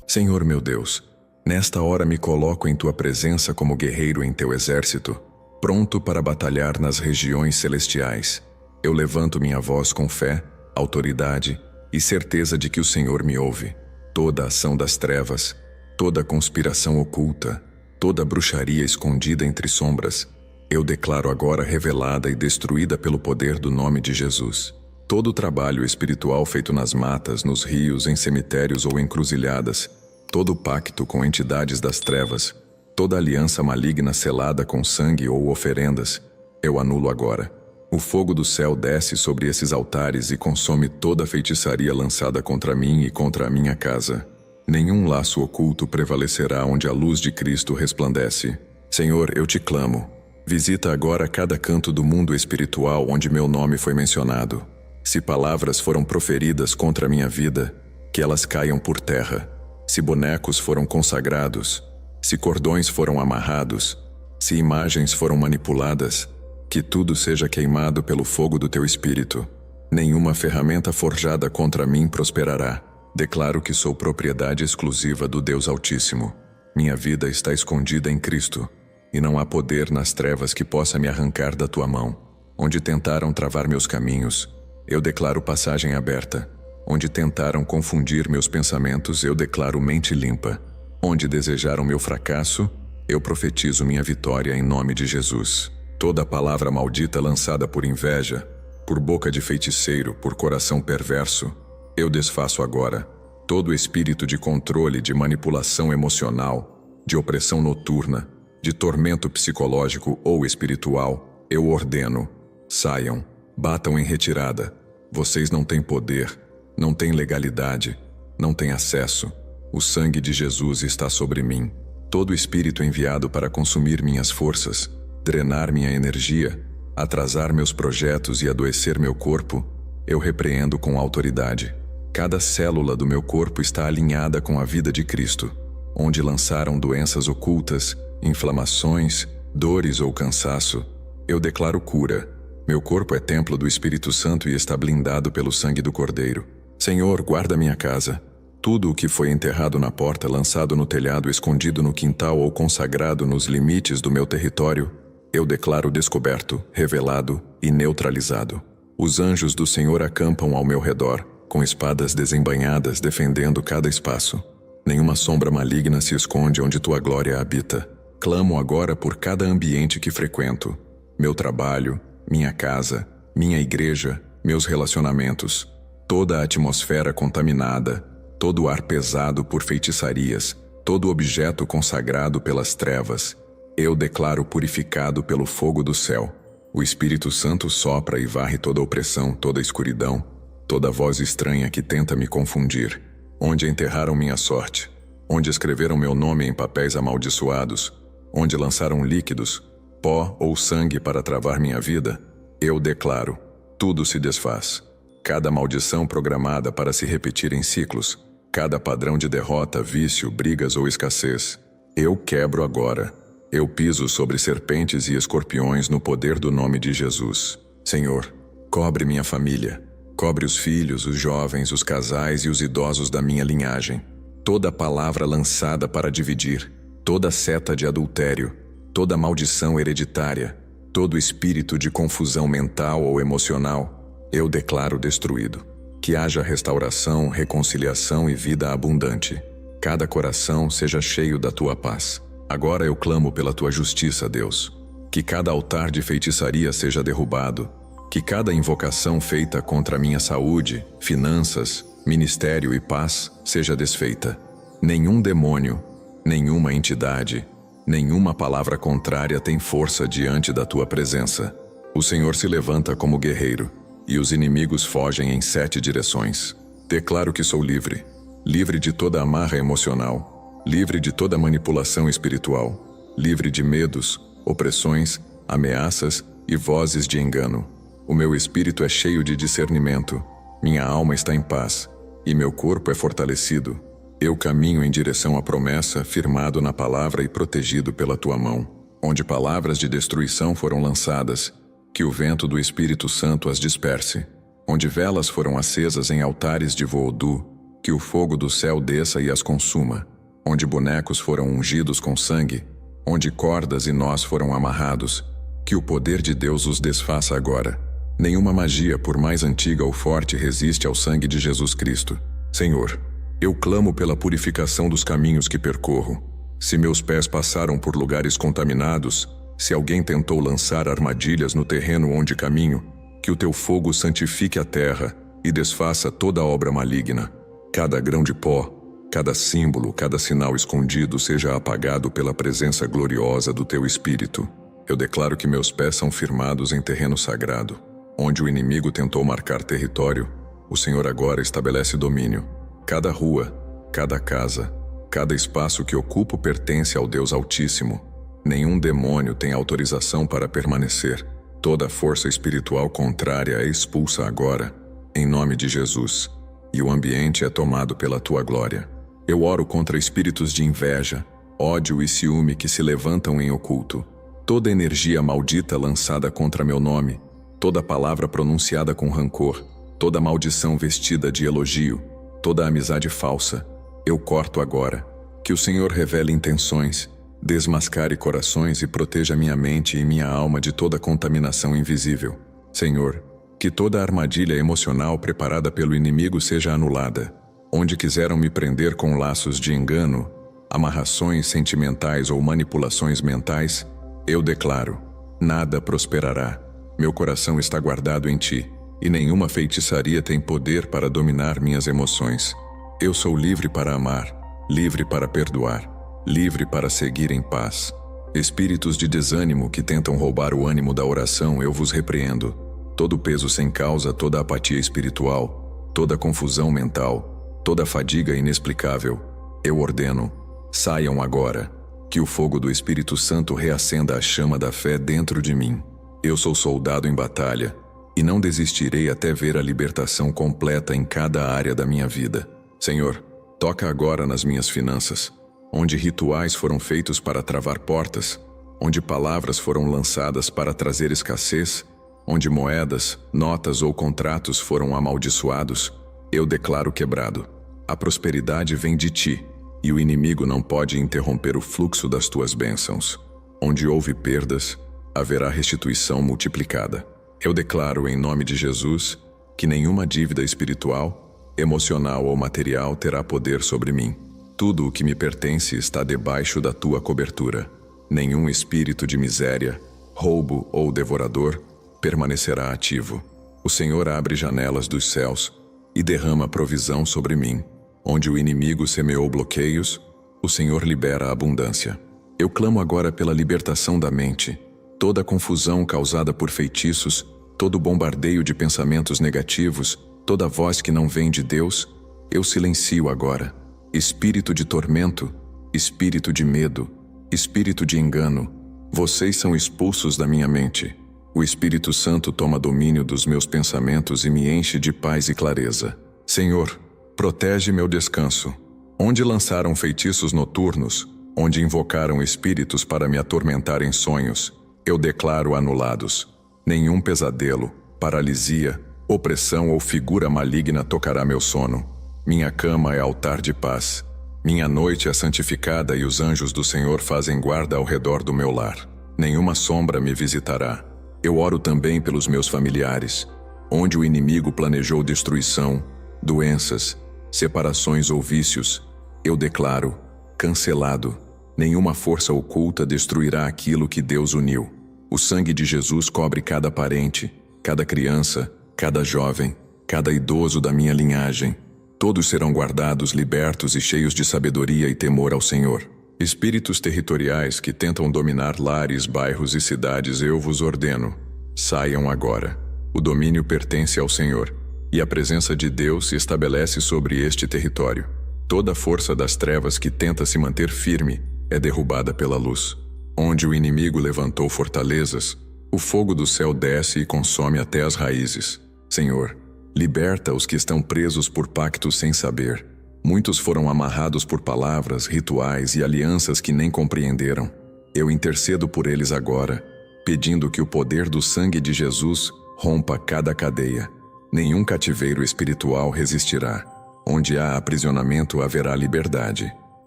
Senhor meu Deus, nesta hora me coloco em tua presença como guerreiro em teu exército, pronto para batalhar nas regiões celestiais. Eu levanto minha voz com fé, autoridade e certeza de que o Senhor me ouve. Toda ação das trevas, toda conspiração oculta, toda bruxaria escondida entre sombras, eu declaro agora revelada e destruída pelo poder do nome de Jesus. Todo trabalho espiritual feito nas matas, nos rios, em cemitérios ou encruzilhadas, todo pacto com entidades das trevas, toda aliança maligna selada com sangue ou oferendas, eu anulo agora. O fogo do céu desce sobre esses altares e consome toda a feitiçaria lançada contra mim e contra a minha casa. Nenhum laço oculto prevalecerá onde a luz de Cristo resplandece. Senhor, eu te clamo. Visita agora cada canto do mundo espiritual onde meu nome foi mencionado. Se palavras foram proferidas contra a minha vida, que elas caiam por terra. Se bonecos foram consagrados, se cordões foram amarrados, se imagens foram manipuladas, que tudo seja queimado pelo fogo do teu espírito. Nenhuma ferramenta forjada contra mim prosperará. Declaro que sou propriedade exclusiva do Deus Altíssimo. Minha vida está escondida em Cristo, e não há poder nas trevas que possa me arrancar da tua mão. Onde tentaram travar meus caminhos, eu declaro passagem aberta. Onde tentaram confundir meus pensamentos, eu declaro mente limpa. Onde desejaram meu fracasso, eu profetizo minha vitória em nome de Jesus. Toda palavra maldita lançada por inveja, por boca de feiticeiro, por coração perverso, eu desfaço agora. Todo espírito de controle, de manipulação emocional, de opressão noturna, de tormento psicológico ou espiritual, eu ordeno. Saiam, batam em retirada. Vocês não têm poder, não têm legalidade, não têm acesso. O sangue de Jesus está sobre mim. Todo espírito enviado para consumir minhas forças, drenar minha energia, atrasar meus projetos e adoecer meu corpo, eu repreendo com autoridade. Cada célula do meu corpo está alinhada com a vida de Cristo. Onde lançaram doenças ocultas, inflamações, dores ou cansaço, eu declaro cura. Meu corpo é templo do Espírito Santo e está blindado pelo sangue do Cordeiro. Senhor, guarda minha casa. Tudo o que foi enterrado na porta, lançado no telhado, escondido no quintal ou consagrado nos limites do meu território, eu declaro descoberto, revelado e neutralizado. Os anjos do Senhor acampam ao meu redor, com espadas desembainhadas defendendo cada espaço. Nenhuma sombra maligna se esconde onde tua glória habita. Clamo agora por cada ambiente que frequento. Meu trabalho, minha casa, minha igreja, meus relacionamentos. Toda a atmosfera contaminada, todo o ar pesado por feitiçarias, todo objeto consagrado pelas trevas, eu declaro purificado pelo fogo do céu. O Espírito Santo sopra e varre toda opressão, toda escuridão, toda voz estranha que tenta me confundir. Onde enterraram minha sorte, onde escreveram meu nome em papéis amaldiçoados, onde lançaram líquidos, pó ou sangue para travar minha vida, eu declaro, tudo se desfaz. Cada maldição programada para se repetir em ciclos, cada padrão de derrota, vício, brigas ou escassez, eu quebro agora. Eu piso sobre serpentes e escorpiões no poder do nome de Jesus. Senhor, cobre minha família. Cobre os filhos, os jovens, os casais e os idosos da minha linhagem. Toda palavra lançada para dividir, toda seta de adultério, toda maldição hereditária, todo espírito de confusão mental ou emocional, eu declaro destruído. Que haja restauração, reconciliação e vida abundante. Cada coração seja cheio da tua paz. Agora eu clamo pela tua justiça, Deus. Que cada altar de feitiçaria seja derrubado. Que cada invocação feita contra minha saúde, finanças, ministério e paz seja desfeita. Nenhum demônio, nenhuma entidade, nenhuma palavra contrária tem força diante da tua presença. O Senhor se levanta como guerreiro, e os inimigos fogem em 7 direções. Declaro que sou livre, livre de toda amarra emocional, livre de toda manipulação espiritual, livre de medos, opressões, ameaças e vozes de engano. O meu espírito é cheio de discernimento, minha alma está em paz, e meu corpo é fortalecido. Eu caminho em direção à promessa, firmado na palavra e protegido pela tua mão. Onde palavras de destruição foram lançadas, que o vento do Espírito Santo as disperse. Onde velas foram acesas em altares de voodoo, Que o fogo do céu desça e as consuma. Onde bonecos foram ungidos com sangue, onde cordas e nós foram amarrados, que o poder de Deus os desfaça agora. Nenhuma magia, por mais antiga ou forte, resiste ao sangue de Jesus Cristo. Senhor, eu clamo pela purificação dos caminhos que percorro. Se meus pés passaram por lugares contaminados, se alguém tentou lançar armadilhas no terreno onde caminho, que o teu fogo santifique a terra e desfaça toda obra maligna. Cada grão de pó, cada símbolo, cada sinal escondido seja apagado pela presença gloriosa do teu Espírito. Eu declaro que meus pés são firmados em terreno sagrado. Onde o inimigo tentou marcar território, o Senhor agora estabelece domínio. Cada rua, cada casa, cada espaço que ocupo pertence ao Deus Altíssimo. Nenhum demônio tem autorização para permanecer. Toda força espiritual contrária é expulsa agora, em nome de Jesus, e o ambiente é tomado pela tua glória. Eu oro contra espíritos de inveja, ódio e ciúme que se levantam em oculto. Toda energia maldita lançada contra meu nome, toda palavra pronunciada com rancor, toda maldição vestida de elogio, toda amizade falsa, eu corto agora. Que o Senhor revele intenções, desmascare corações e proteja minha mente e minha alma de toda contaminação invisível. Senhor, que toda armadilha emocional preparada pelo inimigo seja anulada. Onde quiseram me prender com laços de engano, amarrações sentimentais ou manipulações mentais, eu declaro: nada prosperará. Meu coração está guardado em ti, e nenhuma feitiçaria tem poder para dominar minhas emoções. Eu sou livre para amar, livre para perdoar, livre para seguir em paz. Espíritos de desânimo que tentam roubar o ânimo da oração, eu vos repreendo. Todo peso sem causa, toda apatia espiritual, toda confusão mental, toda fadiga inexplicável, eu ordeno, saiam agora. Que o fogo do Espírito Santo reacenda a chama da fé dentro de mim. Eu sou soldado em batalha, e não desistirei até ver a libertação completa em cada área da minha vida. Senhor, toca agora nas minhas finanças, onde rituais foram feitos para travar portas, onde palavras foram lançadas para trazer escassez, onde moedas, notas ou contratos foram amaldiçoados, eu declaro quebrado. A prosperidade vem de ti, e o inimigo não pode interromper o fluxo das tuas bênçãos. Onde houve perdas, haverá restituição multiplicada. Eu declaro em nome de Jesus que nenhuma dívida espiritual, emocional ou material terá poder sobre mim. Tudo o que me pertence está debaixo da tua cobertura. Nenhum espírito de miséria, roubo ou devorador permanecerá ativo. O Senhor abre janelas dos céus e derrama provisão sobre mim. Onde o inimigo semeou bloqueios, o Senhor libera a abundância. Eu clamo agora pela libertação da mente. Toda a confusão causada por feitiços, todo bombardeio de pensamentos negativos, toda voz que não vem de Deus, eu silencio agora. Espírito de tormento, espírito de medo, espírito de engano, vocês são expulsos da minha mente. O Espírito Santo toma domínio dos meus pensamentos e me enche de paz e clareza. Senhor, protege meu descanso. Onde lançaram feitiços noturnos, onde invocaram espíritos para me atormentar em sonhos, eu declaro anulados. Nenhum pesadelo, paralisia, opressão ou figura maligna tocará meu sono. Minha cama é altar de paz. Minha noite é santificada e os anjos do Senhor fazem guarda ao redor do meu lar. Nenhuma sombra me visitará. Eu oro também pelos meus familiares. Onde o inimigo planejou destruição, doenças, separações ou vícios, eu declaro, cancelado. Nenhuma força oculta destruirá aquilo que Deus uniu. O sangue de Jesus cobre cada parente, cada criança, cada jovem, cada idoso da minha linhagem. Todos serão guardados, libertos e cheios de sabedoria e temor ao Senhor. Espíritos territoriais que tentam dominar lares, bairros e cidades, eu vos ordeno, saiam agora. O domínio pertence ao Senhor, e a presença de Deus se estabelece sobre este território. Toda a força das trevas que tenta se manter firme é derrubada pela luz. Onde o inimigo levantou fortalezas, o fogo do céu desce e consome até as raízes. Senhor, liberta os que estão presos por pactos sem saber. Muitos foram amarrados por palavras, rituais e alianças que nem compreenderam. Eu intercedo por eles agora, pedindo que o poder do sangue de Jesus rompa cada cadeia. Nenhum cativeiro espiritual resistirá. Onde há aprisionamento haverá liberdade.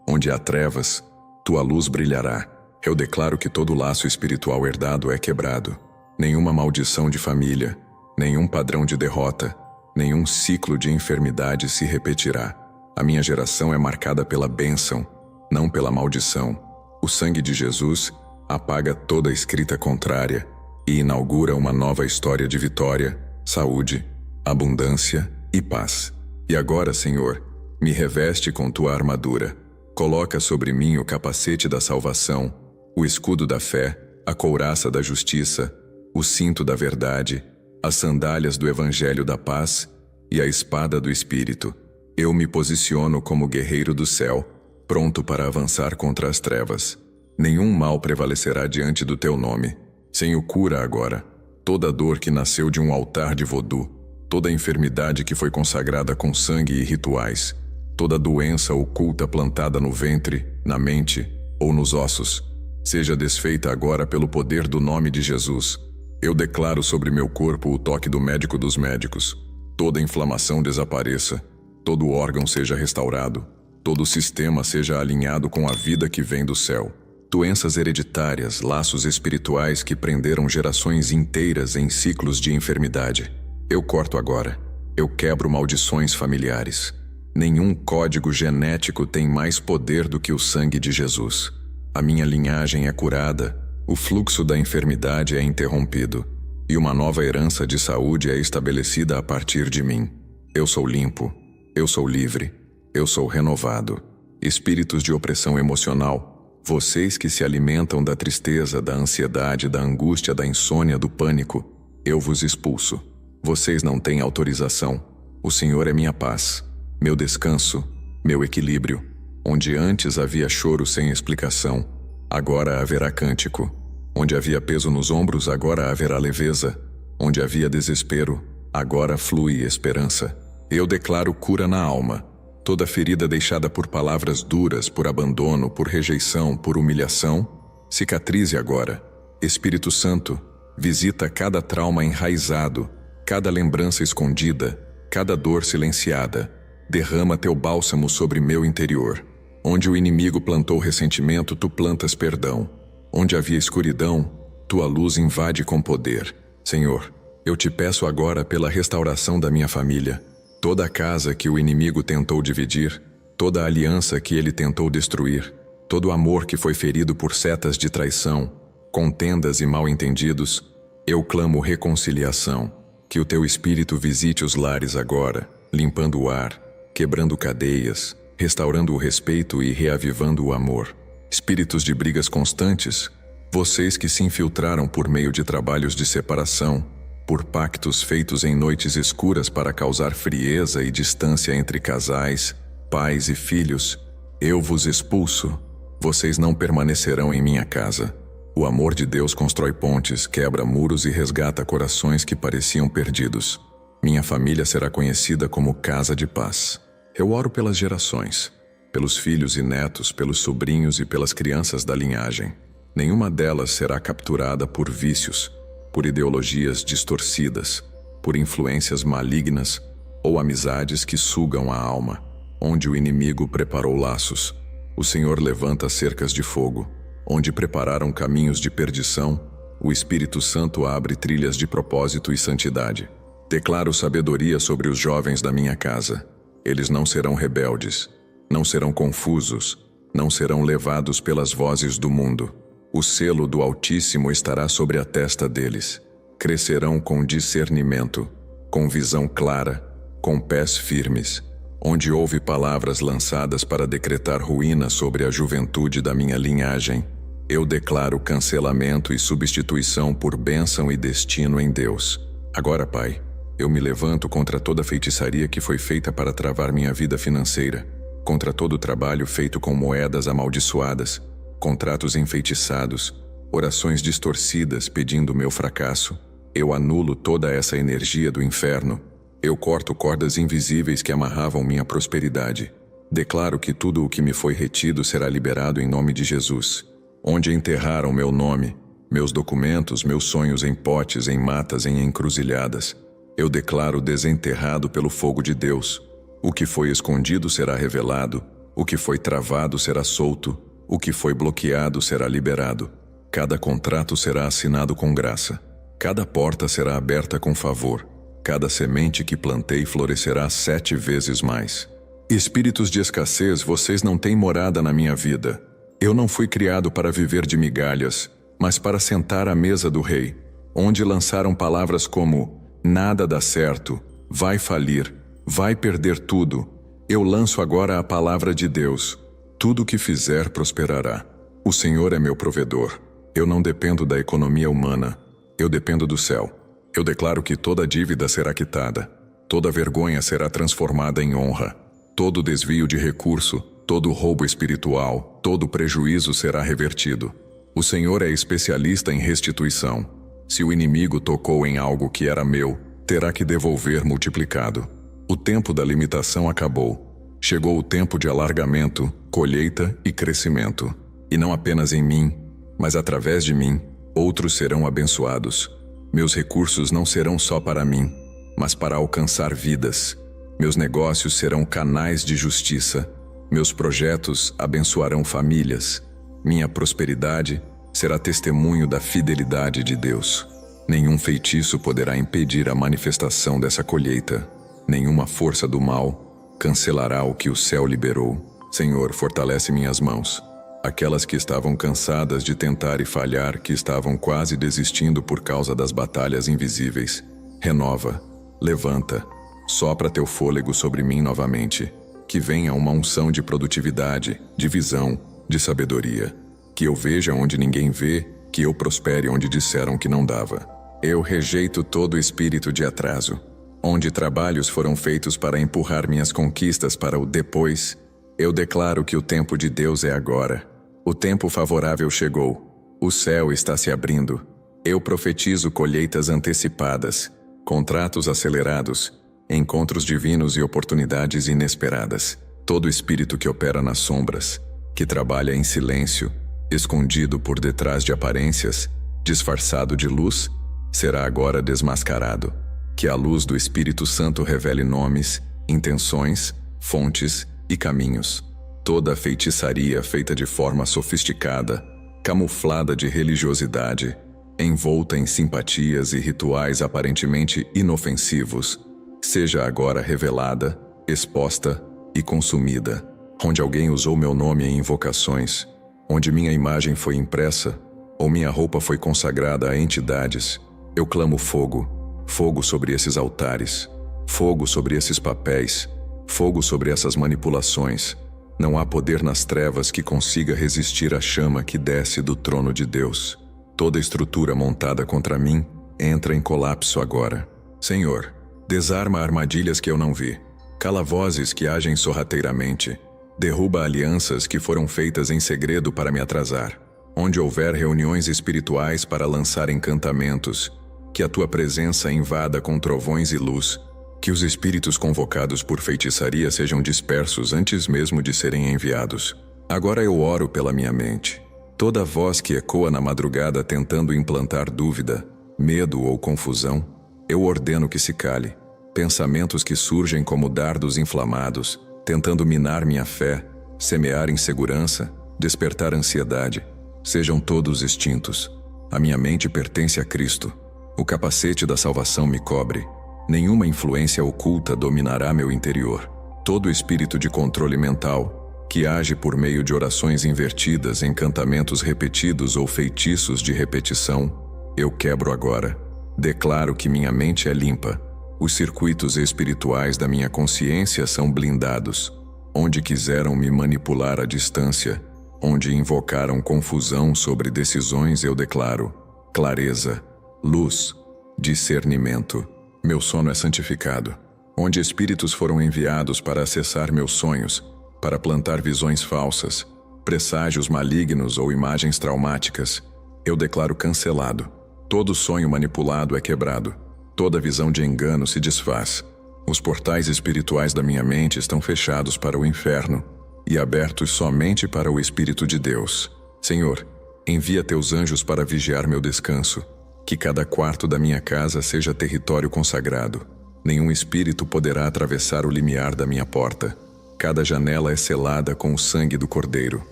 Onde há trevas, tua luz brilhará. Eu declaro que todo laço espiritual herdado é quebrado. Nenhuma maldição de família, nenhum padrão de derrota, nenhum ciclo de enfermidade se repetirá. A minha geração é marcada pela bênção, não pela maldição. O sangue de Jesus apaga toda escrita contrária e inaugura uma nova história de vitória, saúde, abundância e paz. E agora, Senhor, me reveste com tua armadura. Coloca sobre mim o capacete da salvação, o escudo da fé, a couraça da justiça, o cinto da verdade, as sandálias do evangelho da paz e a espada do Espírito. Eu me posiciono como guerreiro do céu, pronto para avançar contra as trevas. Nenhum mal prevalecerá diante do teu nome. Senhor, cura agora toda dor que nasceu de um altar de vodú, toda enfermidade que foi consagrada com sangue e rituais, toda doença oculta plantada no ventre, na mente ou nos ossos, seja desfeita agora pelo poder do nome de Jesus. Eu declaro sobre meu corpo o toque do médico dos médicos. Toda inflamação desapareça, todo órgão seja restaurado, todo sistema seja alinhado com a vida que vem do céu. Doenças hereditárias, laços espirituais que prenderam gerações inteiras em ciclos de enfermidade. Eu corto agora. Eu quebro maldições familiares. Nenhum código genético tem mais poder do que o sangue de Jesus. A minha linhagem é curada, o fluxo da enfermidade é interrompido, e uma nova herança de saúde é estabelecida a partir de mim. Eu sou limpo, eu sou livre, eu sou renovado. Espíritos de opressão emocional, vocês que se alimentam da tristeza, da ansiedade, da angústia, da insônia, do pânico, eu vos expulso. Vocês não têm autorização. O Senhor é minha paz, meu descanso, meu equilíbrio. Onde antes havia choro sem explicação, agora haverá cântico. Onde havia peso nos ombros, agora haverá leveza. Onde havia desespero, agora flui esperança. Eu declaro cura na alma. Toda ferida deixada por palavras duras, por abandono, por rejeição, por humilhação, cicatrize agora. Espírito Santo, visita cada trauma enraizado, cada lembrança escondida, cada dor silenciada. Derrama teu bálsamo sobre meu interior. Onde o inimigo plantou ressentimento, tu plantas perdão. Onde havia escuridão, tua luz invade com poder. Senhor, eu te peço agora pela restauração da minha família. Toda a casa que o inimigo tentou dividir, toda a aliança que ele tentou destruir, todo o amor que foi ferido por setas de traição, contendas e mal-entendidos, eu clamo reconciliação. Que o teu Espírito visite os lares agora, limpando o ar, quebrando cadeias, restaurando o respeito e reavivando o amor. Espíritos de brigas constantes, vocês que se infiltraram por meio de trabalhos de separação, por pactos feitos em noites escuras para causar frieza e distância entre casais, pais e filhos, eu vos expulso. Vocês não permanecerão em minha casa. O amor de Deus constrói pontes, quebra muros e resgata corações que pareciam perdidos. Minha família será conhecida como Casa de Paz. Eu oro pelas gerações, pelos filhos e netos, pelos sobrinhos e pelas crianças da linhagem. Nenhuma delas será capturada por vícios, por ideologias distorcidas, por influências malignas ou amizades que sugam a alma. Onde o inimigo preparou laços, o Senhor levanta cercas de fogo. Onde prepararam caminhos de perdição, o Espírito Santo abre trilhas de propósito e santidade. Declaro sabedoria sobre os jovens da minha casa. Eles não serão rebeldes, não serão confusos, não serão levados pelas vozes do mundo. O selo do Altíssimo estará sobre a testa deles. Crescerão com discernimento, com visão clara, com pés firmes. Onde houve palavras lançadas para decretar ruína sobre a juventude da minha linhagem, eu declaro cancelamento e substituição por bênção e destino em Deus. Agora, Pai, eu me levanto contra toda feitiçaria que foi feita para travar minha vida financeira, contra todo trabalho feito com moedas amaldiçoadas, contratos enfeitiçados, orações distorcidas pedindo meu fracasso. Eu anulo toda essa energia do inferno. Eu corto cordas invisíveis que amarravam minha prosperidade. Declaro que tudo o que me foi retido será liberado em nome de Jesus. Onde enterraram meu nome, meus documentos, meus sonhos em potes, em matas, em encruzilhadas, eu declaro desenterrado pelo fogo de Deus. O que foi escondido será revelado, o que foi travado será solto, o que foi bloqueado será liberado. Cada contrato será assinado com graça. Cada porta será aberta com favor. Cada semente que plantei florescerá 7 vezes mais. Espíritos de escassez, vocês não têm morada na minha vida. Eu não fui criado para viver de migalhas, mas para sentar à mesa do rei, onde lançaram palavras como: nada dá certo, vai falir, vai perder tudo. Eu lanço agora a palavra de Deus. Tudo o que fizer prosperará. O Senhor é meu provedor. Eu não dependo da economia humana. Eu dependo do céu. Eu declaro que toda dívida será quitada. Toda vergonha será transformada em honra. Todo desvio de recurso, todo roubo espiritual, todo prejuízo será revertido. O Senhor é especialista em restituição. Se o inimigo tocou em algo que era meu, terá que devolver multiplicado. O tempo da limitação acabou. Chegou o tempo de alargamento, colheita e crescimento. E não apenas em mim, mas através de mim, outros serão abençoados. Meus recursos não serão só para mim, mas para alcançar vidas. Meus negócios serão canais de justiça. Meus projetos abençoarão famílias. Minha prosperidade será testemunho da fidelidade de Deus. Nenhum feitiço poderá impedir a manifestação dessa colheita. Nenhuma força do mal cancelará o que o céu liberou. Senhor, fortalece minhas mãos. Aquelas que estavam cansadas de tentar e falhar, que estavam quase desistindo por causa das batalhas invisíveis. Renova, levanta, sopra teu fôlego sobre mim novamente. Que venha uma unção de produtividade, de visão, de sabedoria. Que eu veja onde ninguém vê, que eu prospere onde disseram que não dava. Eu rejeito todo espírito de atraso. Onde trabalhos foram feitos para empurrar minhas conquistas para o depois, eu declaro que o tempo de Deus é agora. O tempo favorável chegou. O céu está se abrindo. Eu profetizo colheitas antecipadas, contratos acelerados, encontros divinos e oportunidades inesperadas. Todo espírito que opera nas sombras, que trabalha em silêncio, escondido por detrás de aparências, disfarçado de luz, será agora desmascarado. Que a luz do Espírito Santo revele nomes, intenções, fontes e caminhos. Toda a feitiçaria feita de forma sofisticada, camuflada de religiosidade, envolta em simpatias e rituais aparentemente inofensivos, seja agora revelada, exposta e consumida. Onde alguém usou meu nome em invocações, onde minha imagem foi impressa, ou minha roupa foi consagrada a entidades, eu clamo fogo, fogo sobre esses altares, fogo sobre esses papéis, fogo sobre essas manipulações. Não há poder nas trevas que consiga resistir à chama que desce do trono de Deus. Toda estrutura montada contra mim entra em colapso agora. Senhor, desarma armadilhas que eu não vi, cala vozes que agem sorrateiramente, derruba alianças que foram feitas em segredo para me atrasar. Onde houver reuniões espirituais para lançar encantamentos, que a tua presença invada com trovões e luz, que os espíritos convocados por feitiçaria sejam dispersos antes mesmo de serem enviados. Agora eu oro pela minha mente. Toda voz que ecoa na madrugada tentando implantar dúvida, medo ou confusão, eu ordeno que se cale. Pensamentos que surgem como dardos inflamados, tentando minar minha fé, semear insegurança, despertar ansiedade, sejam todos extintos. A minha mente pertence a Cristo. O capacete da salvação me cobre. Nenhuma influência oculta dominará meu interior. Todo espírito de controle mental, que age por meio de orações invertidas, encantamentos repetidos ou feitiços de repetição, eu quebro agora. Declaro que minha mente é limpa. Os circuitos espirituais da minha consciência são blindados. Onde quiseram me manipular à distância, onde invocaram confusão sobre decisões, eu declaro clareza, luz, discernimento. Meu sono é santificado. Onde espíritos foram enviados para acessar meus sonhos, para plantar visões falsas, presságios malignos ou imagens traumáticas, eu declaro cancelado. Todo sonho manipulado é quebrado. Toda visão de engano se desfaz. Os portais espirituais da minha mente estão fechados para o inferno e abertos somente para o Espírito de Deus. Senhor, envia teus anjos para vigiar meu descanso. Que cada quarto da minha casa seja território consagrado. Nenhum espírito poderá atravessar o limiar da minha porta. Cada janela é selada com o sangue do Cordeiro.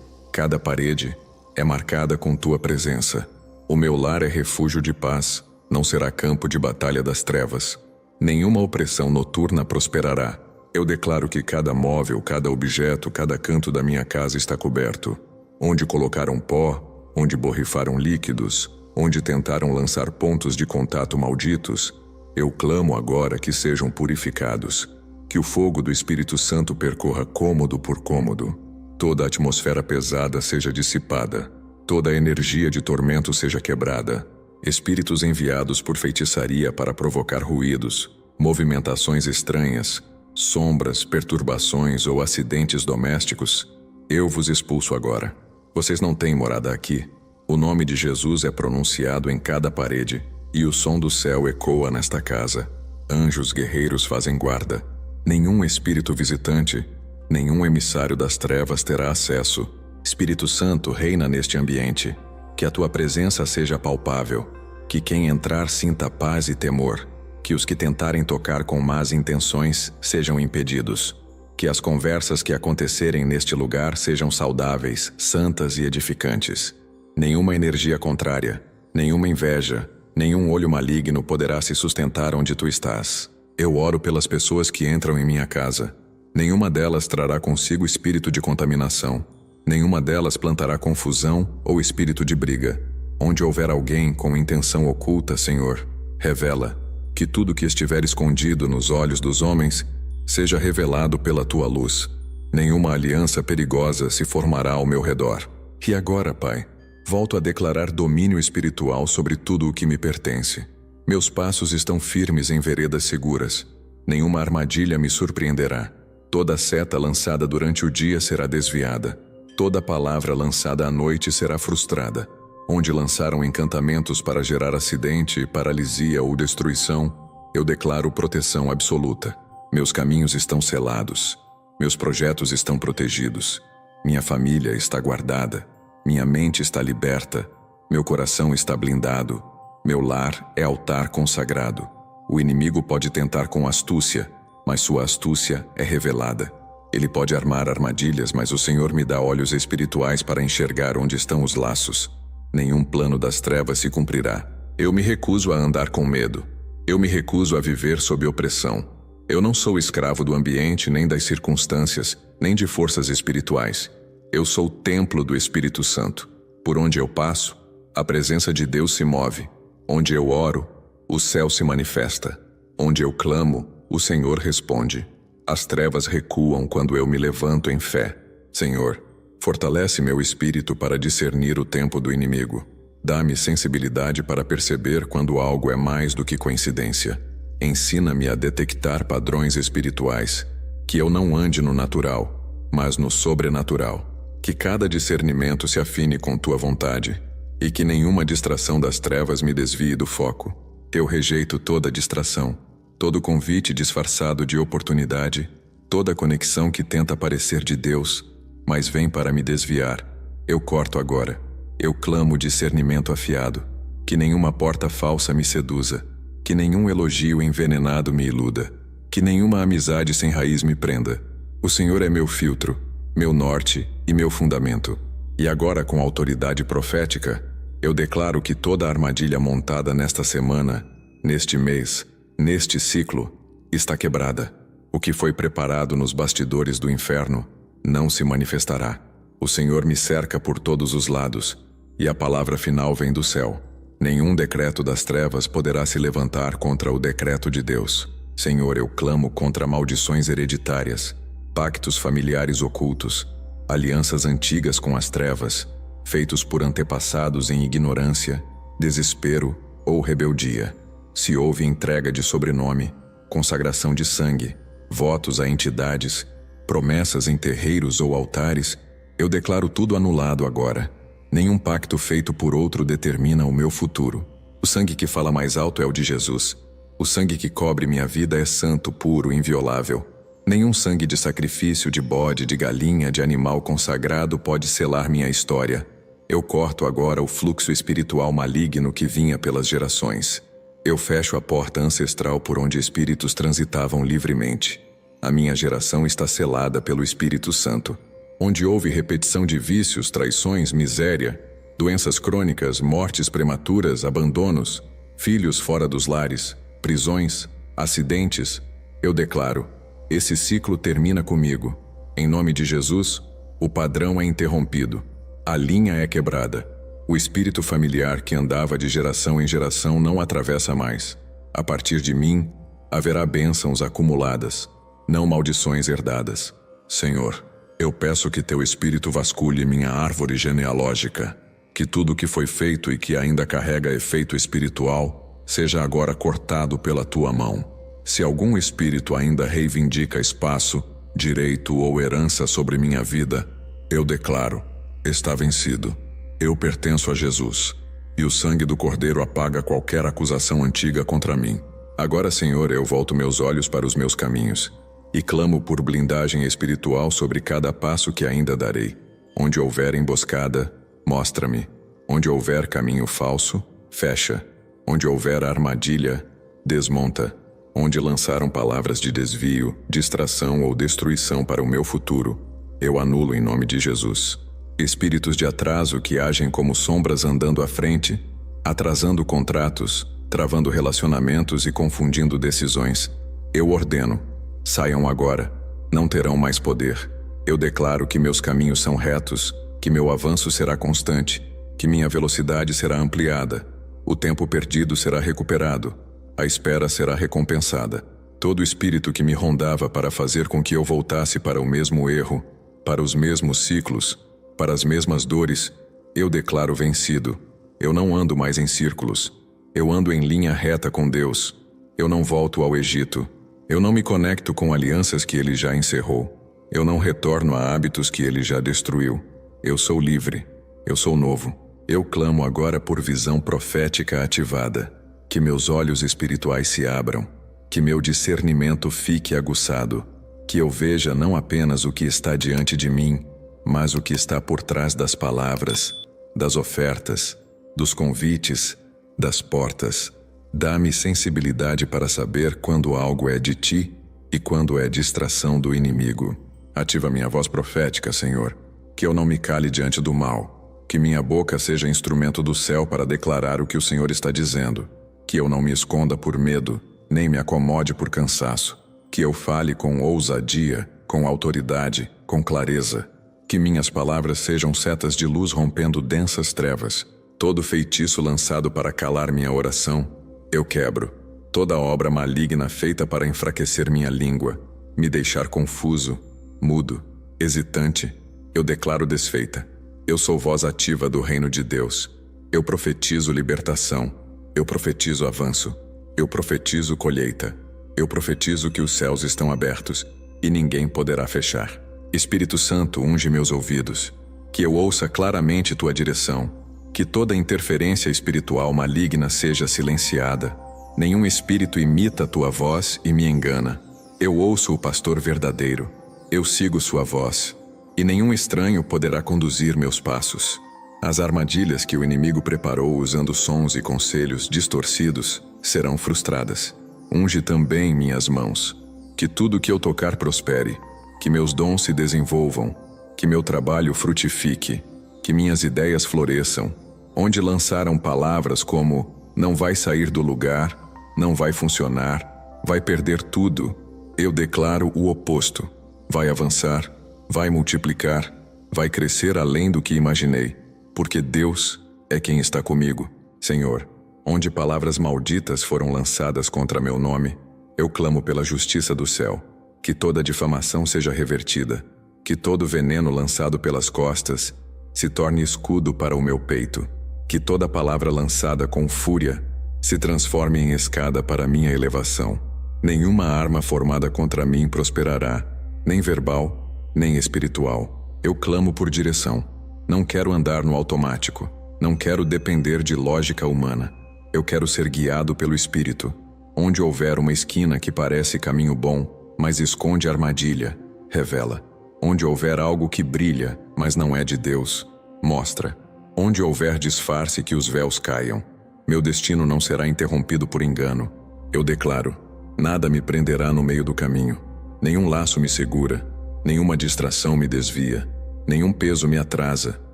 Cada parede é marcada com tua presença. O meu lar é refúgio de paz, não será campo de batalha das trevas. Nenhuma opressão noturna prosperará. Eu declaro que cada móvel, cada objeto, cada canto da minha casa está coberto. Onde colocaram pó, onde borrifaram líquidos, onde tentaram lançar pontos de contato malditos, eu clamo agora que sejam purificados. Que o fogo do Espírito Santo percorra cômodo por cômodo. Toda a atmosfera pesada seja dissipada. Toda a energia de tormento seja quebrada. Espíritos enviados por feitiçaria para provocar ruídos, movimentações estranhas, sombras, perturbações ou acidentes domésticos, eu vos expulso agora. Vocês não têm morada aqui. O nome de Jesus é pronunciado em cada parede, e o som do céu ecoa nesta casa. Anjos guerreiros fazem guarda. Nenhum espírito visitante, nenhum emissário das trevas terá acesso. Espírito Santo reina neste ambiente. Que a tua presença seja palpável. Que quem entrar sinta paz e temor. Que os que tentarem tocar com más intenções sejam impedidos. Que as conversas que acontecerem neste lugar sejam saudáveis, santas e edificantes. Nenhuma energia contrária, nenhuma inveja, nenhum olho maligno poderá se sustentar onde tu estás. Eu oro pelas pessoas que entram em minha casa. Nenhuma delas trará consigo espírito de contaminação. Nenhuma delas plantará confusão ou espírito de briga. Onde houver alguém com intenção oculta, Senhor, revela. Que tudo que estiver escondido nos olhos dos homens seja revelado pela tua luz. Nenhuma aliança perigosa se formará ao meu redor. E agora, Pai, volto a declarar domínio espiritual sobre tudo o que me pertence. Meus passos estão firmes em veredas seguras. Nenhuma armadilha me surpreenderá. Toda seta lançada durante o dia será desviada. Toda palavra lançada à noite será frustrada. Onde lançaram encantamentos para gerar acidente, paralisia ou destruição, eu declaro proteção absoluta. Meus caminhos estão selados. Meus projetos estão protegidos. Minha família está guardada. Minha mente está liberta. Meu coração está blindado. Meu lar é altar consagrado. O inimigo pode tentar com astúcia, mas sua astúcia é revelada. Ele pode armar armadilhas, mas o Senhor me dá olhos espirituais para enxergar onde estão os laços. Nenhum plano das trevas se cumprirá. Eu me recuso a andar com medo. Eu me recuso a viver sob opressão. Eu não sou escravo do ambiente, nem das circunstâncias, nem de forças espirituais. Eu sou o templo do Espírito Santo. Por onde eu passo, a presença de Deus se move. Onde eu oro, o céu se manifesta. Onde eu clamo, o Senhor responde. As trevas recuam quando eu me levanto em fé. Senhor, fortalece meu espírito para discernir o tempo do inimigo. Dá-me sensibilidade para perceber quando algo é mais do que coincidência. Ensina-me a detectar padrões espirituais. Que eu não ande no natural, mas no sobrenatural. Que cada discernimento se afine com tua vontade. E que nenhuma distração das trevas me desvie do foco. Eu rejeito toda distração, todo convite disfarçado de oportunidade, toda conexão que tenta parecer de Deus, mas vem para me desviar. Eu corto agora. Eu clamo discernimento afiado. Que nenhuma porta falsa me seduza. Que nenhum elogio envenenado me iluda. Que nenhuma amizade sem raiz me prenda. O Senhor é meu filtro, meu norte e meu fundamento. E agora, com autoridade profética, eu declaro que toda armadilha montada nesta semana, neste mês, neste ciclo, está quebrada. O que foi preparado nos bastidores do inferno não se manifestará. O Senhor me cerca por todos os lados, e a palavra final vem do céu. Nenhum decreto das trevas poderá se levantar contra o decreto de Deus. Senhor, eu clamo contra maldições hereditárias, pactos familiares ocultos, alianças antigas com as trevas, feitos por antepassados em ignorância, desespero ou rebeldia. Se houve entrega de sobrenome, consagração de sangue, votos a entidades, promessas em terreiros ou altares, eu declaro tudo anulado agora. Nenhum pacto feito por outro determina o meu futuro. O sangue que fala mais alto é o de Jesus. O sangue que cobre minha vida é santo, puro, inviolável. Nenhum sangue de sacrifício, de bode, de galinha, de animal consagrado pode selar minha história. Eu corto agora o fluxo espiritual maligno que vinha pelas gerações. Eu fecho a porta ancestral por onde espíritos transitavam livremente. A minha geração está selada pelo Espírito Santo. Onde houve repetição de vícios, traições, miséria, doenças crônicas, mortes prematuras, abandonos, filhos fora dos lares, prisões, acidentes, eu declaro, esse ciclo termina comigo. Em nome de Jesus, o padrão é interrompido. A linha é quebrada. O espírito familiar que andava de geração em geração não atravessa mais. A partir de mim, haverá bênçãos acumuladas, não maldições herdadas. Senhor, eu peço que teu espírito vasculhe minha árvore genealógica, que tudo que foi feito e que ainda carrega efeito espiritual seja agora cortado pela tua mão. Se algum espírito ainda reivindica espaço, direito ou herança sobre minha vida, eu declaro, está vencido. Eu pertenço a Jesus, e o sangue do Cordeiro apaga qualquer acusação antiga contra mim. Agora, Senhor, eu volto meus olhos para os meus caminhos, e clamo por blindagem espiritual sobre cada passo que ainda darei. Onde houver emboscada, mostra-me. Onde houver caminho falso, fecha. Onde houver armadilha, desmonta. Onde lançaram palavras de desvio, distração ou destruição para o meu futuro, eu anulo em nome de Jesus. Espíritos de atraso que agem como sombras andando à frente, atrasando contratos, travando relacionamentos e confundindo decisões, eu ordeno, saiam agora, não terão mais poder. Eu declaro que meus caminhos são retos, que meu avanço será constante, que minha velocidade será ampliada, o tempo perdido será recuperado, a espera será recompensada. Todo espírito que me rondava para fazer com que eu voltasse para o mesmo erro, para os mesmos ciclos, para as mesmas dores, eu declaro vencido. Eu não ando mais em círculos. Eu ando em linha reta com Deus. Eu não volto ao Egito. Eu não me conecto com alianças que Ele já encerrou. Eu não retorno a hábitos que Ele já destruiu. Eu sou livre. Eu sou novo. Eu clamo agora por visão profética ativada. Que meus olhos espirituais se abram. Que meu discernimento fique aguçado. Que eu veja não apenas o que está diante de mim, mas o que está por trás das palavras, das ofertas, dos convites, das portas. Dá-me sensibilidade para saber quando algo é de ti e quando é distração do inimigo. Ativa minha voz profética, Senhor, que eu não me cale diante do mal, que minha boca seja instrumento do céu para declarar o que o Senhor está dizendo, que eu não me esconda por medo, nem me acomode por cansaço, que eu fale com ousadia, com autoridade, com clareza, que minhas palavras sejam setas de luz rompendo densas trevas. Todo feitiço lançado para calar minha oração, eu quebro. Toda obra maligna feita para enfraquecer minha língua, me deixar confuso, mudo, hesitante, eu declaro desfeita. Eu sou voz ativa do reino de Deus. Eu profetizo libertação. Eu profetizo avanço. Eu profetizo colheita. Eu profetizo que os céus estão abertos e ninguém poderá fechar. Espírito Santo, unge meus ouvidos, que eu ouça claramente tua direção, que toda interferência espiritual maligna seja silenciada. Nenhum espírito imita tua voz e me engana. Eu ouço o pastor verdadeiro, eu sigo sua voz, e nenhum estranho poderá conduzir meus passos. As armadilhas que o inimigo preparou usando sons e conselhos distorcidos serão frustradas. Unge também minhas mãos, que tudo que eu tocar prospere, que meus dons se desenvolvam, que meu trabalho frutifique, que minhas ideias floresçam. Onde lançaram palavras como não vai sair do lugar, não vai funcionar, vai perder tudo, eu declaro o oposto. Vai avançar, vai multiplicar, vai crescer além do que imaginei, porque Deus é quem está comigo. Senhor, onde palavras malditas foram lançadas contra meu nome, eu clamo pela justiça do céu. Que toda difamação seja revertida, que todo veneno lançado pelas costas se torne escudo para o meu peito, que toda palavra lançada com fúria se transforme em escada para minha elevação. Nenhuma arma formada contra mim prosperará, nem verbal, nem espiritual. Eu clamo por direção. Não quero andar no automático, não quero depender de lógica humana. Eu quero ser guiado pelo Espírito. Onde houver uma esquina que parece caminho bom, mas esconde armadilha, revela. Onde houver algo que brilha, mas não é de Deus, mostra. Onde houver disfarce, que os véus caiam. Meu destino não será interrompido por engano. Eu declaro: nada me prenderá no meio do caminho. Nenhum laço me segura, nenhuma distração me desvia, nenhum peso me atrasa,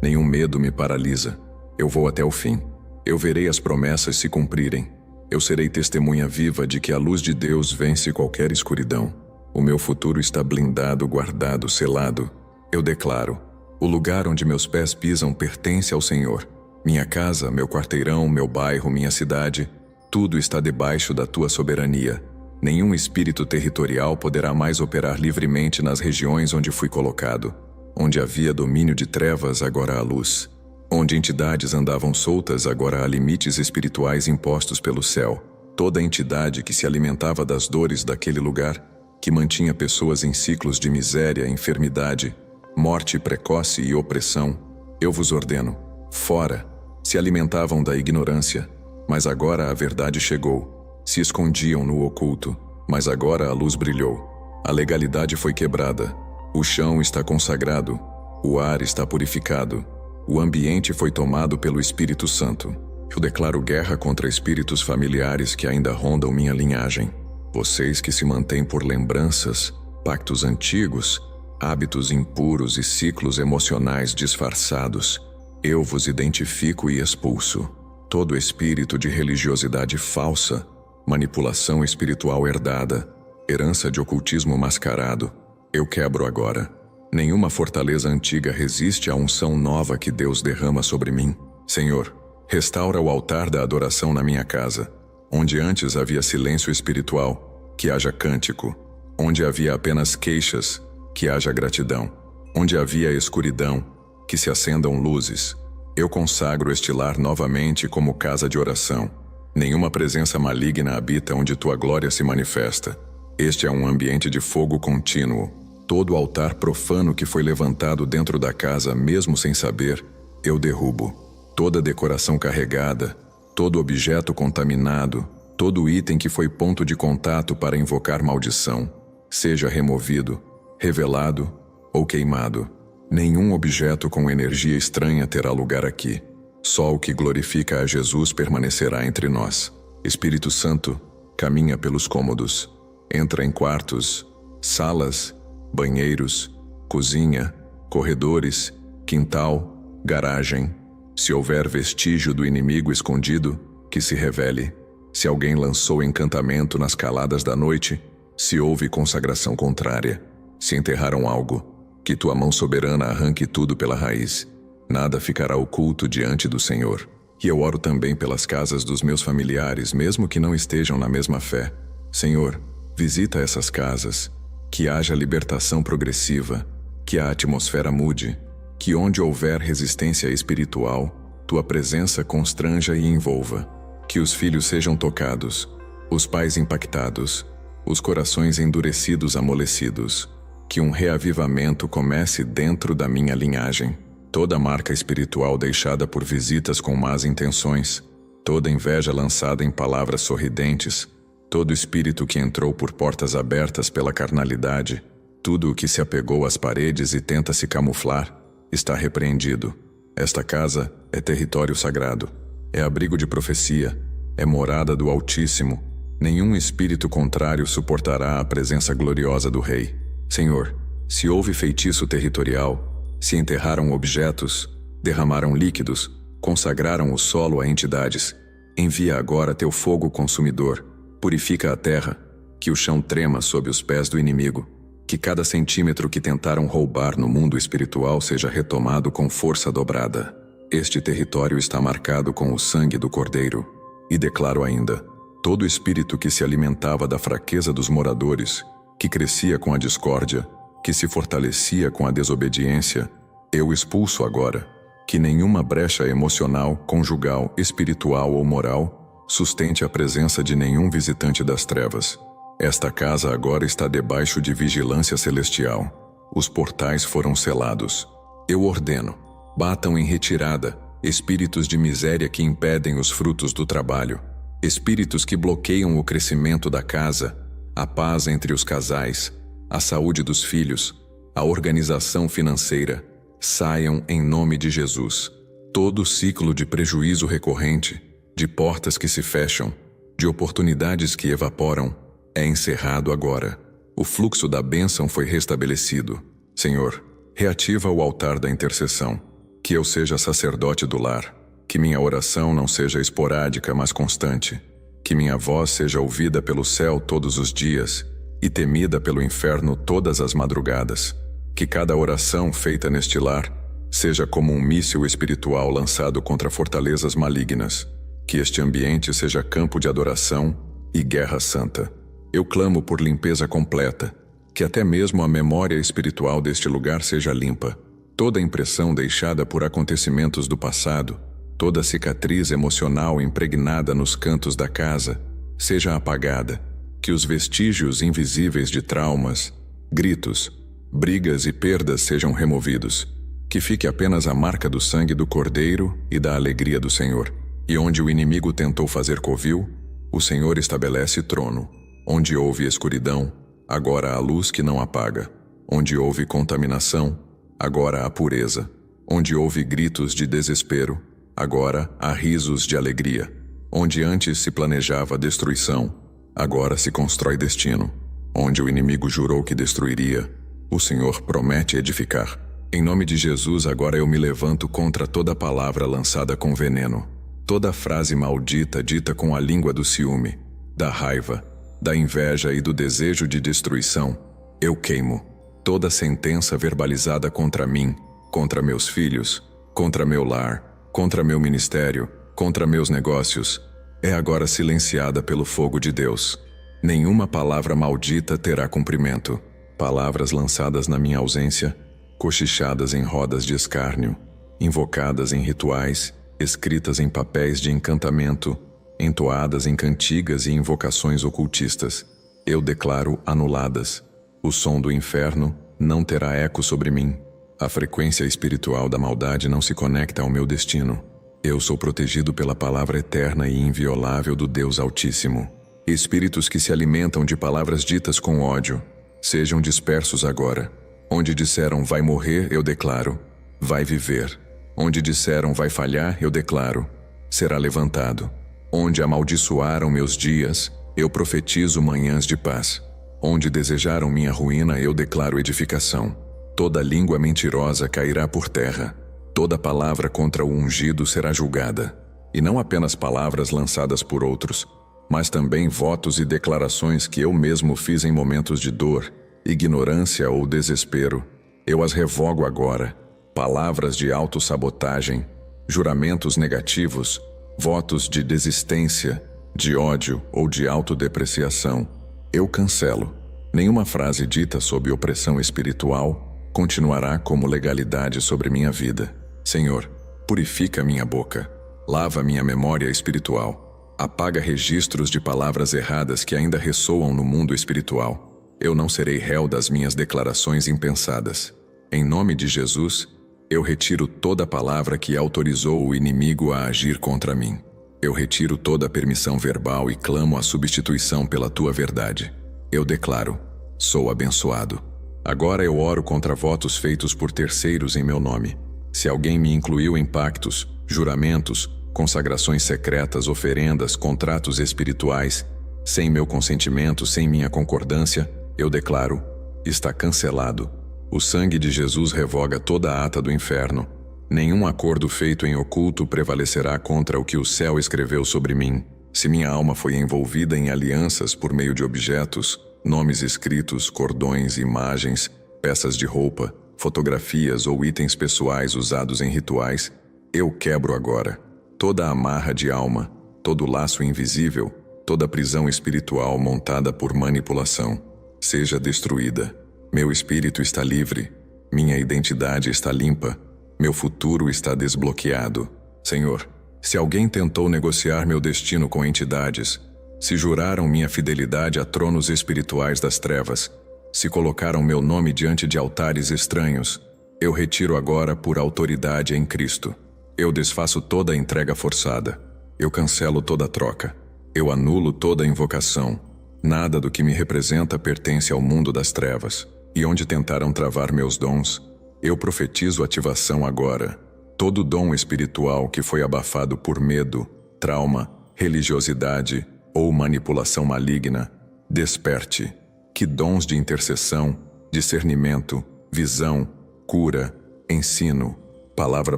nenhum medo me paralisa. Eu vou até o fim. Eu verei as promessas se cumprirem. Eu serei testemunha viva de que a luz de Deus vence qualquer escuridão. O meu futuro está blindado, guardado, selado. Eu declaro: o lugar onde meus pés pisam pertence ao Senhor. Minha casa, meu quarteirão, meu bairro, minha cidade, tudo está debaixo da tua soberania. Nenhum espírito territorial poderá mais operar livremente nas regiões onde fui colocado. Onde havia domínio de trevas, agora há luz. Onde entidades andavam soltas, agora há limites espirituais impostos pelo céu. Toda entidade que se alimentava das dores daquele lugar, que mantinha pessoas em ciclos de miséria, enfermidade, morte precoce e opressão, eu vos ordeno: fora! Se alimentavam da ignorância, mas agora a verdade chegou. Se escondiam no oculto, mas agora a luz brilhou. A legalidade foi quebrada. O chão está consagrado. O ar está purificado. O ambiente foi tomado pelo Espírito Santo. Eu declaro guerra contra espíritos familiares que ainda rondam minha linhagem. Vocês que se mantêm por lembranças, pactos antigos, hábitos impuros e ciclos emocionais disfarçados, eu vos identifico e expulso. Todo espírito de religiosidade falsa, manipulação espiritual herdada, herança de ocultismo mascarado, eu quebro agora. Nenhuma fortaleza antiga resiste à unção nova que Deus derrama sobre mim. Senhor, restaura o altar da adoração na minha casa. Onde antes havia silêncio espiritual, que haja cântico. Onde havia apenas queixas, que haja gratidão. Onde havia escuridão, que se acendam luzes. Eu consagro este lar novamente como casa de oração. Nenhuma presença maligna habita onde tua glória se manifesta. Este é um ambiente de fogo contínuo. Todo altar profano que foi levantado dentro da casa, mesmo sem saber, eu derrubo. Toda decoração carregada, todo objeto contaminado, todo item que foi ponto de contato para invocar maldição, seja removido, revelado ou queimado. Nenhum objeto com energia estranha terá lugar aqui. Só o que glorifica a Jesus permanecerá entre nós. Espírito Santo, caminha pelos cômodos. Entra em quartos, salas, banheiros, cozinha, corredores, quintal, garagem. Se houver vestígio do inimigo escondido, que se revele. Se alguém lançou encantamento nas caladas da noite, se houve consagração contrária, se enterraram algo, que tua mão soberana arranque tudo pela raiz. Nada ficará oculto diante do Senhor. E eu oro também pelas casas dos meus familiares, mesmo que não estejam na mesma fé. Senhor, visita essas casas, que haja libertação progressiva, que a atmosfera mude, que onde houver resistência espiritual, tua presença constranja e envolva, que os filhos sejam tocados, os pais impactados, os corações endurecidos amolecidos, que um reavivamento comece dentro da minha linhagem. Toda marca espiritual deixada por visitas com más intenções, toda inveja lançada em palavras sorridentes, todo espírito que entrou por portas abertas pela carnalidade, tudo o que se apegou às paredes e tenta se camuflar, está repreendido. Esta casa é território sagrado, é abrigo de profecia, é morada do Altíssimo. Nenhum espírito contrário suportará a presença gloriosa do Rei. Senhor, se houve feitiço territorial, se enterraram objetos, derramaram líquidos, consagraram o solo a entidades, envia agora teu fogo consumidor, purifica a terra, que o chão trema sob os pés do inimigo, que cada centímetro que tentaram roubar no mundo espiritual seja retomado com força dobrada. Este território está marcado com o sangue do Cordeiro. E declaro ainda, todo espírito que se alimentava da fraqueza dos moradores, que crescia com a discórdia, que se fortalecia com a desobediência, eu expulso agora. Que nenhuma brecha emocional, conjugal, espiritual ou moral sustente a presença de nenhum visitante das trevas. Esta casa agora está debaixo de vigilância celestial. Os portais foram selados. Eu ordeno, batam em retirada espíritos de miséria que impedem os frutos do trabalho, espíritos que bloqueiam o crescimento da casa, a paz entre os casais, a saúde dos filhos, a organização financeira, saiam em nome de Jesus. Todo ciclo de prejuízo recorrente, de portas que se fecham, de oportunidades que evaporam, é encerrado agora. O fluxo da bênção foi restabelecido. Senhor, reativa o altar da intercessão. Que eu seja sacerdote do lar. Que minha oração não seja esporádica, mas constante. Que minha voz seja ouvida pelo céu todos os dias e temida pelo inferno todas as madrugadas. Que cada oração feita neste lar seja como um míssil espiritual lançado contra fortalezas malignas. Que este ambiente seja campo de adoração e guerra santa. Eu clamo por limpeza completa, que até mesmo a memória espiritual deste lugar seja limpa. Toda impressão deixada por acontecimentos do passado, toda cicatriz emocional impregnada nos cantos da casa, seja apagada. Que os vestígios invisíveis de traumas, gritos, brigas e perdas sejam removidos. Que fique apenas a marca do sangue do Cordeiro e da alegria do Senhor. E onde o inimigo tentou fazer covil, o Senhor estabelece trono. Onde houve escuridão, agora há luz que não apaga. Onde houve contaminação, agora há pureza. Onde houve gritos de desespero, agora há risos de alegria. Onde antes se planejava destruição, agora se constrói destino. Onde o inimigo jurou que destruiria, o Senhor promete edificar. Em nome de Jesus, agora eu me levanto contra toda palavra lançada com veneno. Toda frase maldita dita com a língua do ciúme, da raiva, da inveja e do desejo de destruição, eu queimo. Toda sentença verbalizada contra mim, contra meus filhos, contra meu lar, contra meu ministério, contra meus negócios, é agora silenciada pelo fogo de Deus. Nenhuma palavra maldita terá cumprimento. Palavras lançadas na minha ausência, cochichadas em rodas de escárnio, invocadas em rituais, escritas em papéis de encantamento, entoadas em cantigas e invocações ocultistas, eu declaro anuladas. O som do inferno não terá eco sobre mim. A frequência espiritual da maldade não se conecta ao meu destino. Eu sou protegido pela palavra eterna e inviolável do Deus Altíssimo. Espíritos que se alimentam de palavras ditas com ódio, sejam dispersos agora. Onde disseram vai morrer, eu declaro, vai viver. Onde disseram vai falhar, eu declaro, será levantado. Onde amaldiçoaram meus dias, eu profetizo manhãs de paz. Onde desejaram minha ruína, eu declaro edificação. Toda língua mentirosa cairá por terra. Toda palavra contra o ungido será julgada. E não apenas palavras lançadas por outros, mas também votos e declarações que eu mesmo fiz em momentos de dor, ignorância ou desespero. Eu as revogo agora. Palavras de autossabotagem, juramentos negativos, votos de desistência, de ódio ou de autodepreciação, eu cancelo. Nenhuma frase dita sob opressão espiritual continuará como legalidade sobre minha vida. Senhor, purifica minha boca, lava minha memória espiritual, apaga registros de palavras erradas que ainda ressoam no mundo espiritual. Eu não serei réu das minhas declarações impensadas. Em nome de Jesus, eu retiro toda palavra que autorizou o inimigo a agir contra mim. Eu retiro toda permissão verbal e clamo a substituição pela tua verdade. Eu declaro, sou abençoado. Agora eu oro contra votos feitos por terceiros em meu nome. Se alguém me incluiu em pactos, juramentos, consagrações secretas, oferendas, contratos espirituais, sem meu consentimento, sem minha concordância, eu declaro, está cancelado. O sangue de Jesus revoga toda a ata do inferno. Nenhum acordo feito em oculto prevalecerá contra o que o céu escreveu sobre mim. Se minha alma foi envolvida em alianças por meio de objetos, nomes escritos, cordões, imagens, peças de roupa, fotografias ou itens pessoais usados em rituais, eu quebro agora. Toda amarra de alma, todo laço invisível, toda prisão espiritual montada por manipulação, seja destruída. Meu espírito está livre, minha identidade está limpa, meu futuro está desbloqueado. Senhor, se alguém tentou negociar meu destino com entidades, se juraram minha fidelidade a tronos espirituais das trevas, se colocaram meu nome diante de altares estranhos, eu retiro agora por autoridade em Cristo. Eu desfaço toda entrega forçada, eu cancelo toda troca, eu anulo toda invocação. Nada do que me representa pertence ao mundo das trevas. E onde tentaram travar meus dons, eu profetizo ativação agora. Todo dom espiritual que foi abafado por medo, trauma, religiosidade ou manipulação maligna, desperte. Que dons de intercessão, discernimento, visão, cura, ensino, palavra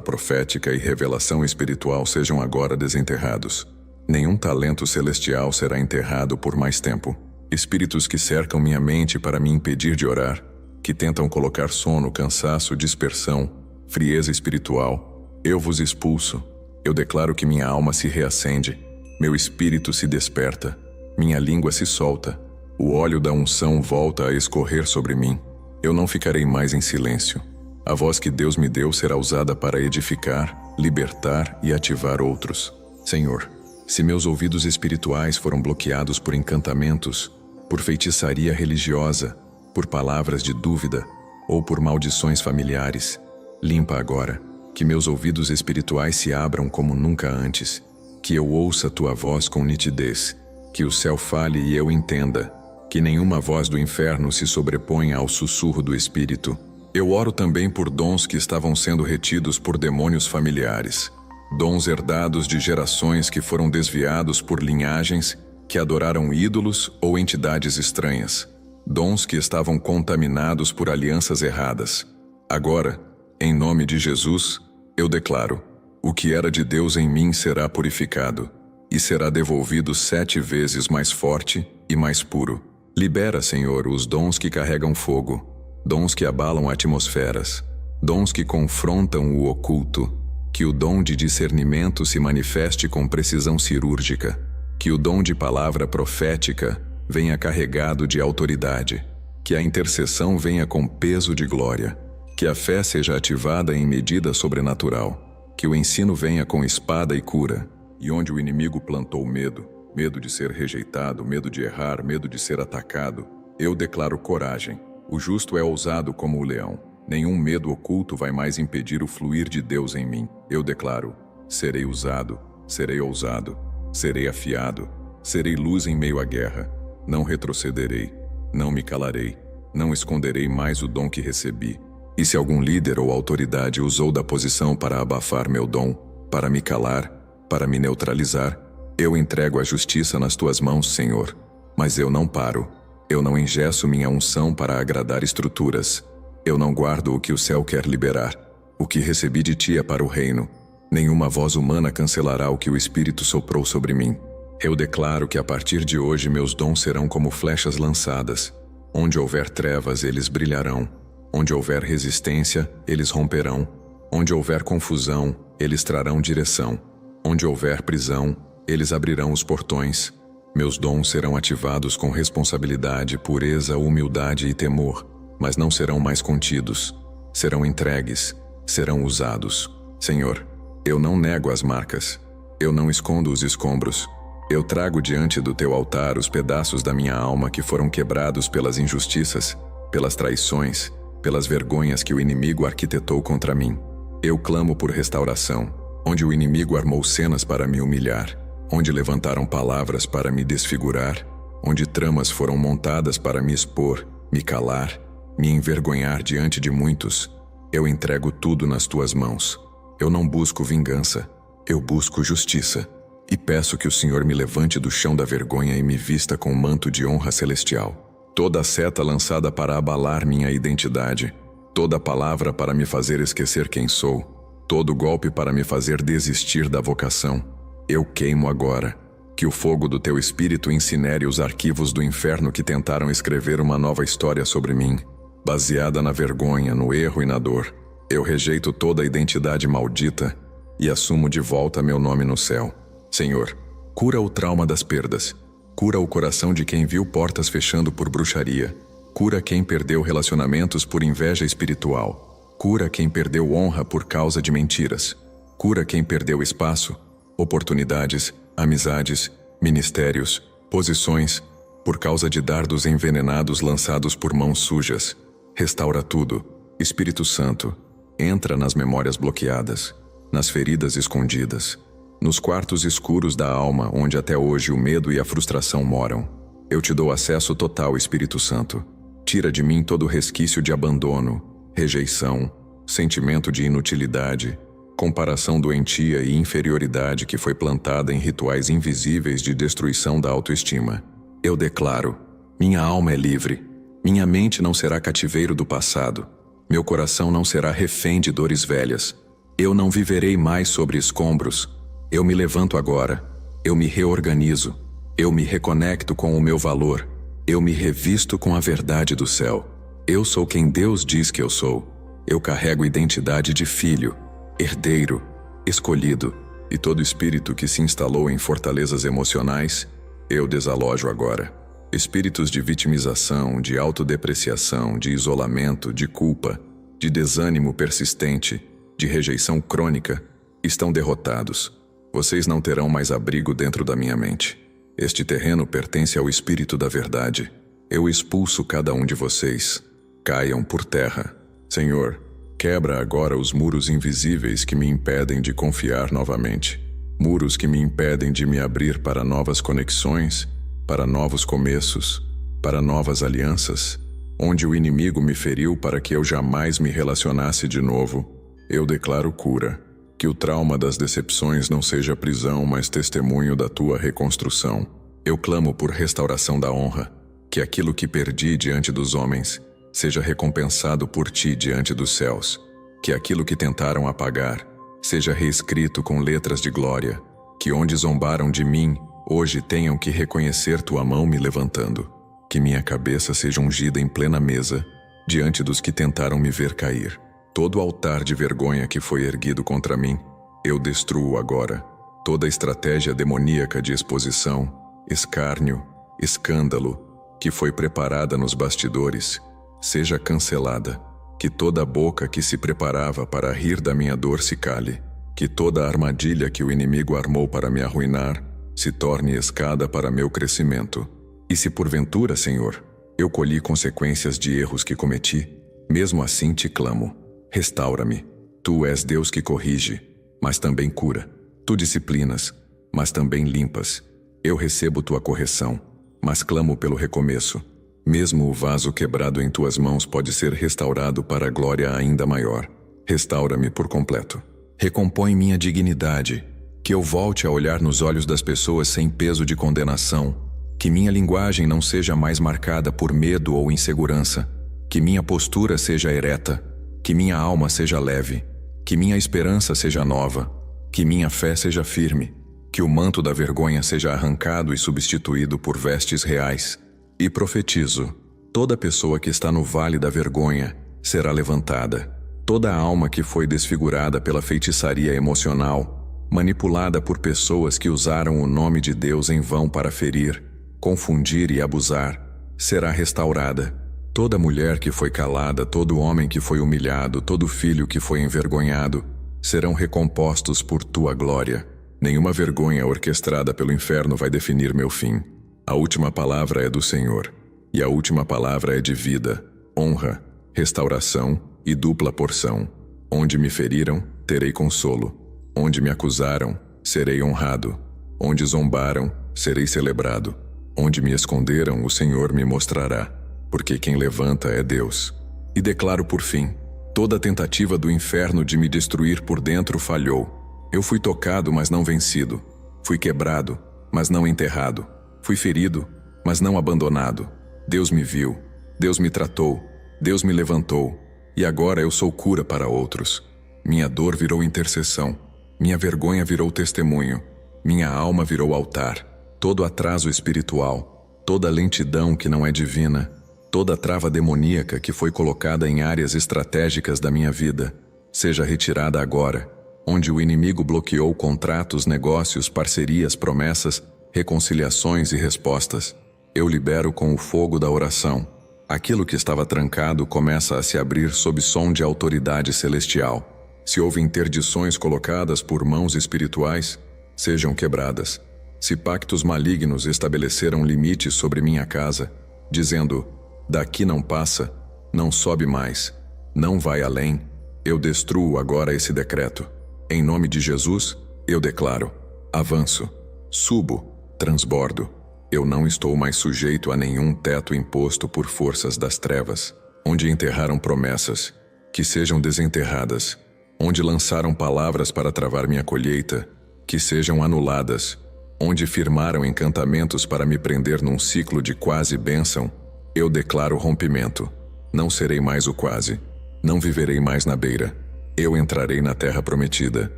profética e revelação espiritual sejam agora desenterrados. Nenhum talento celestial será enterrado por mais tempo. Espíritos que cercam minha mente para me impedir de orar, que tentam colocar sono, cansaço, dispersão, frieza espiritual, eu vos expulso. Eu declaro que minha alma se reacende, meu espírito se desperta, minha língua se solta, o óleo da unção volta a escorrer sobre mim. Eu não ficarei mais em silêncio. A voz que Deus me deu será usada para edificar, libertar e ativar outros. Senhor, se meus ouvidos espirituais foram bloqueados por encantamentos, por feitiçaria religiosa, por palavras de dúvida ou por maldições familiares, limpa agora, que meus ouvidos espirituais se abram como nunca antes, que eu ouça tua voz com nitidez, que o céu fale e eu entenda, que nenhuma voz do inferno se sobreponha ao sussurro do Espírito. Eu oro também por dons que estavam sendo retidos por demônios familiares, dons herdados de gerações que foram desviados por linhagens que adoraram ídolos ou entidades estranhas, dons que estavam contaminados por alianças erradas. Agora, em nome de Jesus, eu declaro: o que era de Deus em mim será purificado, e será devolvido 7 vezes mais forte e mais puro. Libera, Senhor, os dons que carregam fogo, dons que abalam atmosferas, dons que confrontam o oculto, que o dom de discernimento se manifeste com precisão cirúrgica, que o dom de palavra profética venha carregado de autoridade, que a intercessão venha com peso de glória, que a fé seja ativada em medida sobrenatural, que o ensino venha com espada e cura, e onde o inimigo plantou medo, medo de ser rejeitado, medo de errar, medo de ser atacado, eu declaro coragem. O justo é ousado como o leão. Nenhum medo oculto vai mais impedir o fluir de Deus em mim. Eu declaro: serei usado, serei ousado, serei afiado, serei luz em meio à guerra. Não retrocederei, não me calarei, não esconderei mais o dom que recebi. E se algum líder ou autoridade usou da posição para abafar meu dom, para me calar, para me neutralizar, eu entrego a justiça nas tuas mãos, Senhor. Mas eu não paro. Eu não engesso minha unção para agradar estruturas. Eu não guardo o que o céu quer liberar. O que recebi de ti é para o reino. Nenhuma voz humana cancelará o que o Espírito soprou sobre mim. Eu declaro que a partir de hoje meus dons serão como flechas lançadas. Onde houver trevas, eles brilharão. Onde houver resistência, eles romperão. Onde houver confusão, eles trarão direção. Onde houver prisão, eles abrirão os portões. Meus dons serão ativados com responsabilidade, pureza, humildade e temor, mas não serão mais contidos. Serão entregues, serão usados. Senhor, eu não nego as marcas. Eu não escondo os escombros. Eu trago diante do teu altar os pedaços da minha alma que foram quebrados pelas injustiças, pelas traições, pelas vergonhas que o inimigo arquitetou contra mim. Eu clamo por restauração, onde o inimigo armou cenas para me humilhar, onde levantaram palavras para me desfigurar, onde tramas foram montadas para me expor, me calar, me envergonhar diante de muitos. Eu entrego tudo nas tuas mãos. Eu não busco vingança, eu busco justiça. E peço que o Senhor me levante do chão da vergonha e me vista com manto de honra celestial. Toda seta lançada para abalar minha identidade, toda palavra para me fazer esquecer quem sou, todo golpe para me fazer desistir da vocação, eu queimo agora. Que o fogo do teu espírito incinere os arquivos do inferno que tentaram escrever uma nova história sobre mim, baseada na vergonha, no erro e na dor. Eu rejeito toda a identidade maldita e assumo de volta meu nome no céu. Senhor, cura o trauma das perdas. Cura o coração de quem viu portas fechando por bruxaria. Cura quem perdeu relacionamentos por inveja espiritual. Cura quem perdeu honra por causa de mentiras. Cura quem perdeu espaço, oportunidades, amizades, ministérios, posições, por causa de dardos envenenados lançados por mãos sujas. Restaura tudo. Espírito Santo, entra nas memórias bloqueadas, nas feridas escondidas, nos quartos escuros da alma onde até hoje o medo e a frustração moram. Eu te dou acesso total, Espírito Santo. Tira de mim todo resquício de abandono, rejeição, sentimento de inutilidade, comparação doentia e inferioridade que foi plantada em rituais invisíveis de destruição da autoestima. Eu declaro: minha alma é livre, minha mente não será cativeiro do passado, meu coração não será refém de dores velhas. Eu não viverei mais sobre escombros. Eu me levanto agora, eu me reorganizo, eu me reconecto com o meu valor, eu me revisto com a verdade do céu. Eu sou quem Deus diz que eu sou. Eu carrego identidade de filho, herdeiro, escolhido, e todo espírito que se instalou em fortalezas emocionais, eu desalojo agora. Espíritos de vitimização, de autodepreciação, de isolamento, de culpa, de desânimo persistente, de rejeição crônica, estão derrotados. Vocês não terão mais abrigo dentro da minha mente. Este terreno pertence ao Espírito da Verdade. Eu expulso cada um de vocês. Caiam por terra. Senhor, quebra agora os muros invisíveis que me impedem de confiar novamente. Muros que me impedem de me abrir para novas conexões, para novos começos, para novas alianças, onde o inimigo me feriu para que eu jamais me relacionasse de novo. Eu declaro cura, que o trauma das decepções não seja prisão, mas testemunho da tua reconstrução. Eu clamo por restauração da honra, que aquilo que perdi diante dos homens seja recompensado por ti diante dos céus, que aquilo que tentaram apagar seja reescrito com letras de glória, que onde zombaram de mim, hoje tenham que reconhecer tua mão me levantando, que minha cabeça seja ungida em plena mesa, diante dos que tentaram me ver cair. Todo altar de vergonha que foi erguido contra mim, eu destruo agora. Toda estratégia demoníaca de exposição, escárnio, escândalo, que foi preparada nos bastidores, seja cancelada. Que toda boca que se preparava para rir da minha dor se cale. Que toda armadilha que o inimigo armou para me arruinar se torne escada para meu crescimento. E se porventura, Senhor, eu colhi consequências de erros que cometi, mesmo assim te clamo. Restaura-me. Tu és Deus que corrige, mas também cura. Tu disciplinas, mas também limpas. Eu recebo tua correção, mas clamo pelo recomeço. Mesmo o vaso quebrado em tuas mãos pode ser restaurado para a glória ainda maior. Restaura-me por completo. Recompõe minha dignidade, que eu volte a olhar nos olhos das pessoas sem peso de condenação, que minha linguagem não seja mais marcada por medo ou insegurança, que minha postura seja ereta, que minha alma seja leve, que minha esperança seja nova, que minha fé seja firme, que o manto da vergonha seja arrancado e substituído por vestes reais. E profetizo: toda pessoa que está no vale da vergonha será levantada. Toda alma que foi desfigurada pela feitiçaria emocional, manipulada por pessoas que usaram o nome de Deus em vão para ferir, confundir e abusar, será restaurada. Toda mulher que foi calada, todo homem que foi humilhado, todo filho que foi envergonhado, serão recompostos por tua glória. Nenhuma vergonha orquestrada pelo inferno vai definir meu fim. A última palavra é do Senhor, e a última palavra é de vida, honra, restauração e dupla porção. Onde me feriram, terei consolo. Onde me acusaram, serei honrado. Onde zombaram, serei celebrado. Onde me esconderam, o Senhor me mostrará. Porque quem levanta é Deus. E declaro por fim: toda tentativa do inferno de me destruir por dentro falhou. Eu fui tocado, mas não vencido. Fui quebrado, mas não enterrado. Fui ferido, mas não abandonado. Deus me viu, Deus me tratou, Deus me levantou, e agora eu sou cura para outros. Minha dor virou intercessão, minha vergonha virou testemunho, minha alma virou altar. Todo atraso espiritual, toda lentidão que não é divina, toda trava demoníaca que foi colocada em áreas estratégicas da minha vida, seja retirada agora. Onde o inimigo bloqueou contratos, negócios, parcerias, promessas, reconciliações e respostas, eu libero com o fogo da oração. Aquilo que estava trancado começa a se abrir sob som de autoridade celestial. Se houve interdições colocadas por mãos espirituais, sejam quebradas. Se pactos malignos estabeleceram limites sobre minha casa, dizendo: daqui não passa, não sobe mais, não vai além, eu destruo agora esse decreto. Em nome de Jesus, eu declaro: avanço, subo, transbordo. Eu não estou mais sujeito a nenhum teto imposto por forças das trevas. Onde enterraram promessas, que sejam desenterradas. onde lançaram palavras para travar minha colheita, que sejam anuladas, onde firmaram encantamentos para me prender num ciclo de quase bênção, eu declaro rompimento. Não serei mais o quase, não viverei mais na beira. Eu entrarei na terra prometida.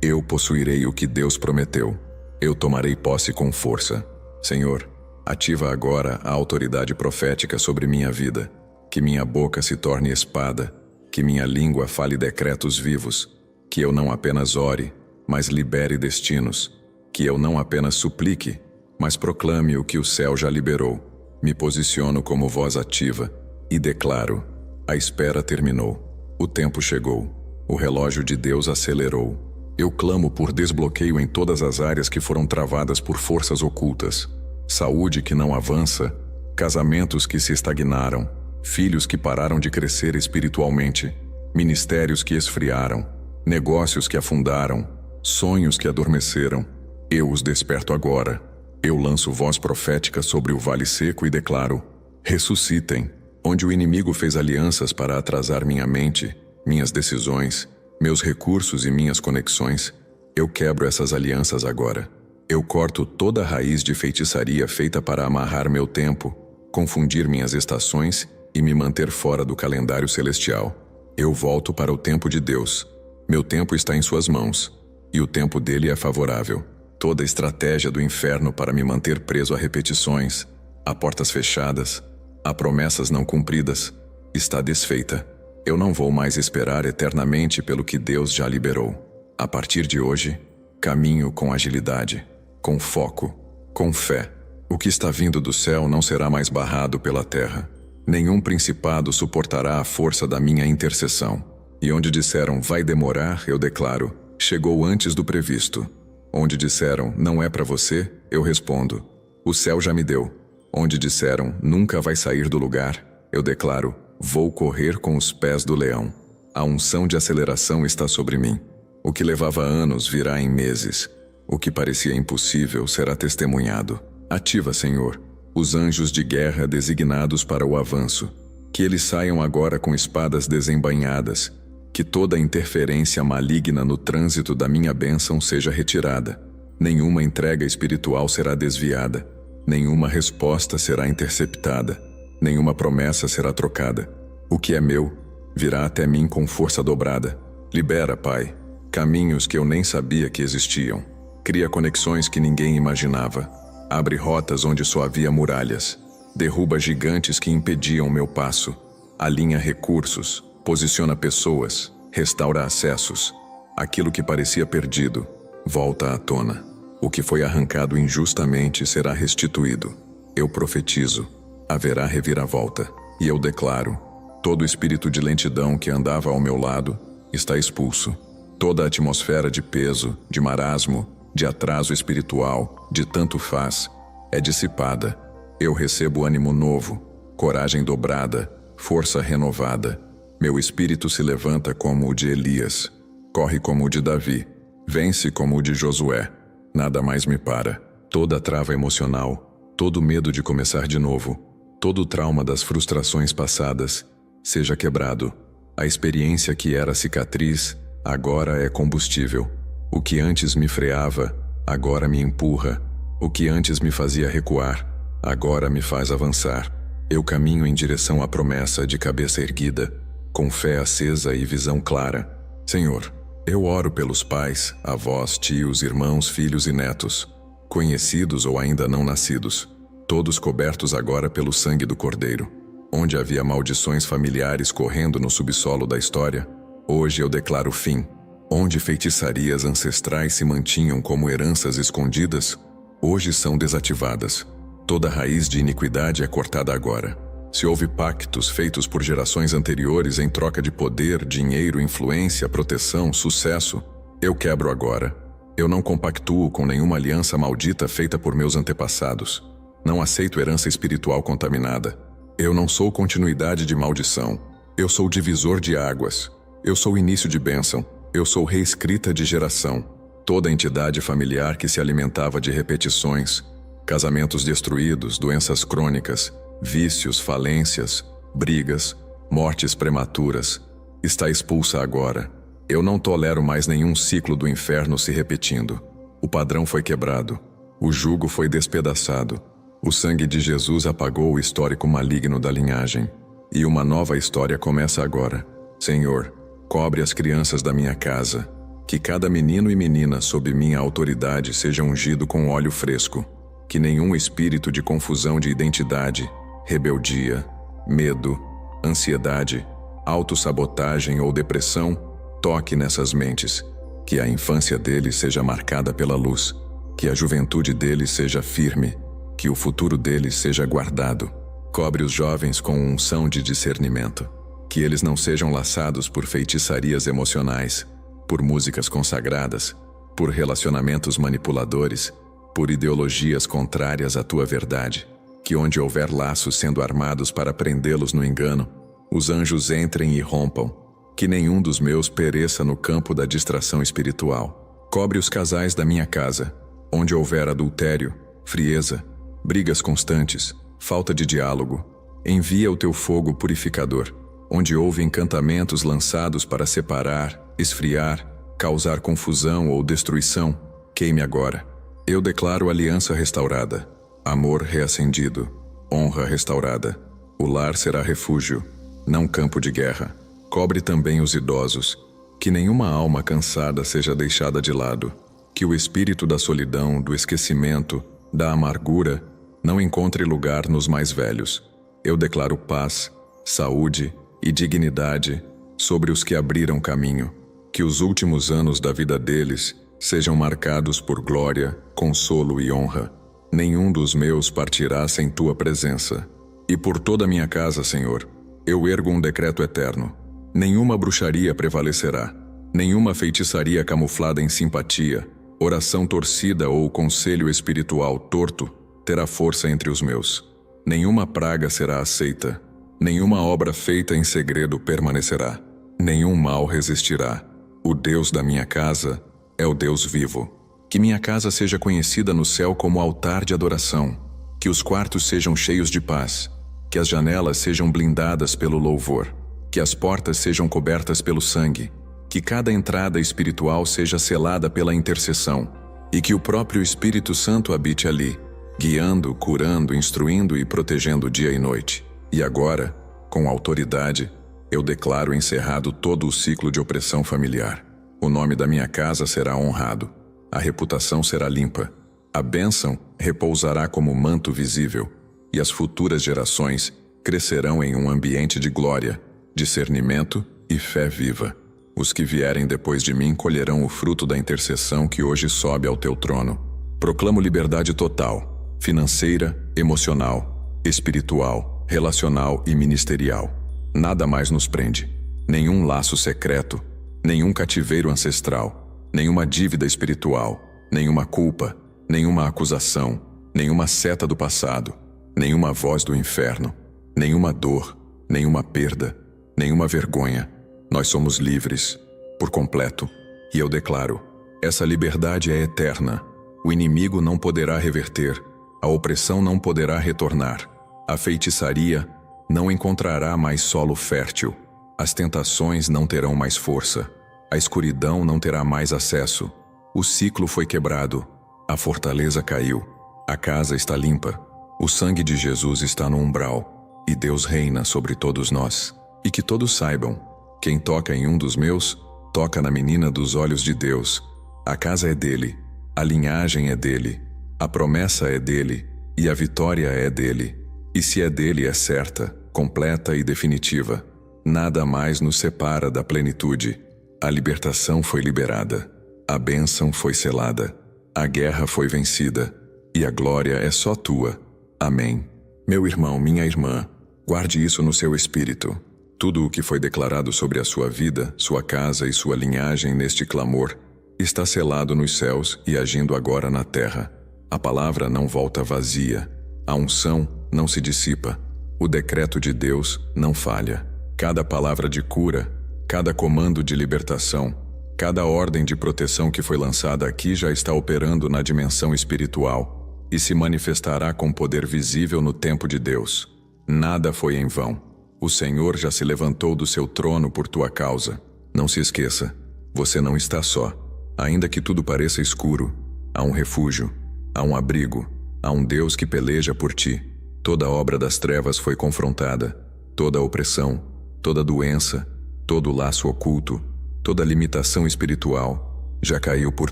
Eu possuirei o que Deus prometeu. Eu tomarei posse com força. Senhor, ativa agora a autoridade profética sobre minha vida. Que minha boca se torne espada, que minha língua fale decretos vivos, que eu não apenas ore, mas libere destinos, que eu não apenas suplique, mas proclame o que o céu já liberou. Me posiciono como voz ativa e declaro: a espera terminou. O tempo chegou. O relógio de Deus acelerou. Eu clamo por desbloqueio em todas as áreas que foram travadas por forças ocultas. Saúde que não avança, casamentos que se estagnaram, filhos que pararam de crescer espiritualmente, ministérios que esfriaram, negócios que afundaram, sonhos que adormeceram. Eu os desperto agora. Eu lanço voz profética sobre o vale seco e declaro: ressuscitem. Onde o inimigo fez alianças para atrasar minha mente, minhas decisões, meus recursos e minhas conexões, eu quebro essas alianças agora. Eu corto toda a raiz de feitiçaria feita para amarrar meu tempo, confundir minhas estações e me manter fora do calendário celestial. Eu volto para o tempo de Deus. Meu tempo está em suas mãos, e o tempo dele é favorável. Toda a estratégia do inferno para me manter preso a repetições, a portas fechadas, a promessas não cumpridas, está desfeita. Eu não vou mais esperar eternamente pelo que Deus já liberou. A partir de hoje, caminho com agilidade, com foco, com fé. O que está vindo do céu não será mais barrado pela terra. Nenhum principado suportará a força da minha intercessão. E onde disseram vai demorar, eu declaro, chegou antes do previsto. Onde disseram não é para você, eu respondo, o céu já me deu. Onde disseram nunca vai sair do lugar, eu declaro, vou correr com os pés do leão. A unção de aceleração está sobre mim. O que levava anos virá em meses. O que parecia impossível será testemunhado. Ativa, Senhor, os anjos de guerra designados para o avanço. Que eles saiam agora com espadas desembainhadas. Que toda interferência maligna no trânsito da minha bênção seja retirada. Nenhuma entrega espiritual será desviada. Nenhuma resposta será interceptada. Nenhuma promessa será trocada. O que é meu virá até mim com força dobrada. Libera, Pai, caminhos que eu nem sabia que existiam. Cria conexões que ninguém imaginava. Abre rotas onde só havia muralhas. Derruba gigantes que impediam meu passo. Alinha recursos. Posiciona pessoas. Restaura acessos. Aquilo que parecia perdido volta à tona. O que foi arrancado injustamente será restituído. Eu profetizo. Haverá reviravolta. E eu declaro: todo espírito de lentidão que andava ao meu lado está expulso. Toda a atmosfera de peso, de marasmo, de atraso espiritual, de tanto faz, é dissipada. Eu recebo ânimo novo, coragem dobrada, força renovada. Meu espírito se levanta como o de Elias, corre como o de Davi, vence como o de Josué. Nada mais me para. Toda trava emocional, todo medo de começar de novo, todo o trauma das frustrações passadas, seja quebrado. A experiência que era cicatriz, agora é combustível. O que antes me freava, agora me empurra. O que antes me fazia recuar, agora me faz avançar. Eu caminho em direção à promessa de cabeça erguida, com fé acesa e visão clara. Senhor, eu oro pelos pais, avós, tios, irmãos, filhos e netos, conhecidos ou ainda não nascidos, todos cobertos agora pelo sangue do Cordeiro. Onde havia maldições familiares correndo no subsolo da história, hoje eu declaro fim. Onde feitiçarias ancestrais se mantinham como heranças escondidas, hoje são desativadas. Toda raiz de iniquidade é cortada agora. Se houve pactos feitos por gerações anteriores em troca de poder, dinheiro, influência, proteção, sucesso, eu quebro agora. Eu não compactuo com nenhuma aliança maldita feita por meus antepassados. Não aceito herança espiritual contaminada. Eu não sou continuidade de maldição. Eu sou divisor de águas. Eu sou início de bênção. Eu sou reescrita de geração. Toda entidade familiar que se alimentava de repetições, casamentos destruídos, doenças crônicas, vícios, falências, brigas, mortes prematuras, está expulsa agora. Eu não tolero mais nenhum ciclo do inferno se repetindo. O padrão foi quebrado. O jugo foi despedaçado. O sangue de Jesus apagou o histórico maligno da linhagem. E uma nova história começa agora. Senhor, cobre as crianças da minha casa. Que cada menino e menina sob minha autoridade seja ungido com óleo fresco. Que nenhum espírito de confusão de identidade, rebeldia, medo, ansiedade, autossabotagem ou depressão toque nessas mentes. Que a infância deles seja marcada pela luz. Que a juventude deles seja firme. Que o futuro deles seja guardado. Cobre os jovens com unção de discernimento. Que eles não sejam laçados por feitiçarias emocionais, por músicas consagradas, por relacionamentos manipuladores, por ideologias contrárias à tua verdade. Que onde houver laços sendo armados para prendê-los no engano, os anjos entrem e rompam. Que nenhum dos meus pereça no campo da distração espiritual. Cobre os casais da minha casa, onde houver adultério, frieza, brigas constantes, falta de diálogo. Envia o teu fogo purificador. Onde houve encantamentos lançados para separar, esfriar, causar confusão ou destruição, queime agora. Eu declaro aliança restaurada, amor reacendido, honra restaurada. O lar será refúgio, não campo de guerra. Cobre também os idosos. Que nenhuma alma cansada seja deixada de lado. Que o espírito da solidão, do esquecimento, da amargura, não encontre lugar nos mais velhos. Eu declaro paz, saúde e dignidade sobre os que abriram caminho. Que os últimos anos da vida deles sejam marcados por glória, consolo e honra. Nenhum dos meus partirá sem tua presença. E por toda a minha casa, Senhor, eu ergo um decreto eterno. Nenhuma bruxaria prevalecerá. Nenhuma feitiçaria camuflada em simpatia, oração torcida ou conselho espiritual torto terá força entre os meus. Nenhuma praga será aceita. Nenhuma obra feita em segredo permanecerá. Nenhum mal resistirá. O Deus da minha casa é o Deus vivo. Que minha casa seja conhecida no céu como altar de adoração. Que os quartos sejam cheios de paz. Que as janelas sejam blindadas pelo louvor. Que as portas sejam cobertas pelo sangue. Que cada entrada espiritual seja selada pela intercessão. E que o próprio Espírito Santo habite ali, guiando, curando, instruindo e protegendo dia e noite. E agora, com autoridade, eu declaro encerrado todo o ciclo de opressão familiar. O nome da minha casa será honrado. A reputação será limpa. A bênção repousará como manto visível. E as futuras gerações crescerão em um ambiente de glória, discernimento e fé viva. Os que vierem depois de mim colherão o fruto da intercessão que hoje sobe ao teu trono. Proclamo liberdade total, financeira, emocional, espiritual, relacional e ministerial. Nada mais nos prende. Nenhum laço secreto, nenhum cativeiro ancestral, nenhuma dívida espiritual, nenhuma culpa, nenhuma acusação, nenhuma seta do passado, nenhuma voz do inferno, nenhuma dor, nenhuma perda, nenhuma vergonha. Nós somos livres, por completo, e eu declaro, essa liberdade é eterna. O inimigo não poderá reverter, a opressão não poderá retornar, a feitiçaria não encontrará mais solo fértil, as tentações não terão mais força, a escuridão não terá mais acesso, o ciclo foi quebrado, a fortaleza caiu, a casa está limpa, o sangue de Jesus está no umbral, e Deus reina sobre todos nós. E que todos saibam, quem toca em um dos meus, toca na menina dos olhos de Deus. A casa é dele, a linhagem é dele, a promessa é dele, e a vitória é dele. E se é dele é certa, completa e definitiva. Nada mais nos separa da plenitude. A libertação foi liberada, a bênção foi selada, a guerra foi vencida, e a glória é só tua. Amém. Meu irmão, minha irmã, guarde isso no seu espírito. Tudo o que foi declarado sobre a sua vida, sua casa e sua linhagem neste clamor está selado nos céus e agindo agora na terra. A palavra não volta vazia. A unção não se dissipa. O decreto de Deus não falha. Cada palavra de cura, cada comando de libertação, cada ordem de proteção que foi lançada aqui já está operando na dimensão espiritual e se manifestará com poder visível no tempo de Deus. Nada foi em vão. O Senhor já se levantou do seu trono por tua causa. Não se esqueça, Você não está só. Ainda que tudo pareça escuro, há um refúgio, há um abrigo, há um Deus que peleja por ti. Toda a obra das trevas foi confrontada, toda a opressão, toda a doença, todo o laço oculto, toda a limitação espiritual já caiu por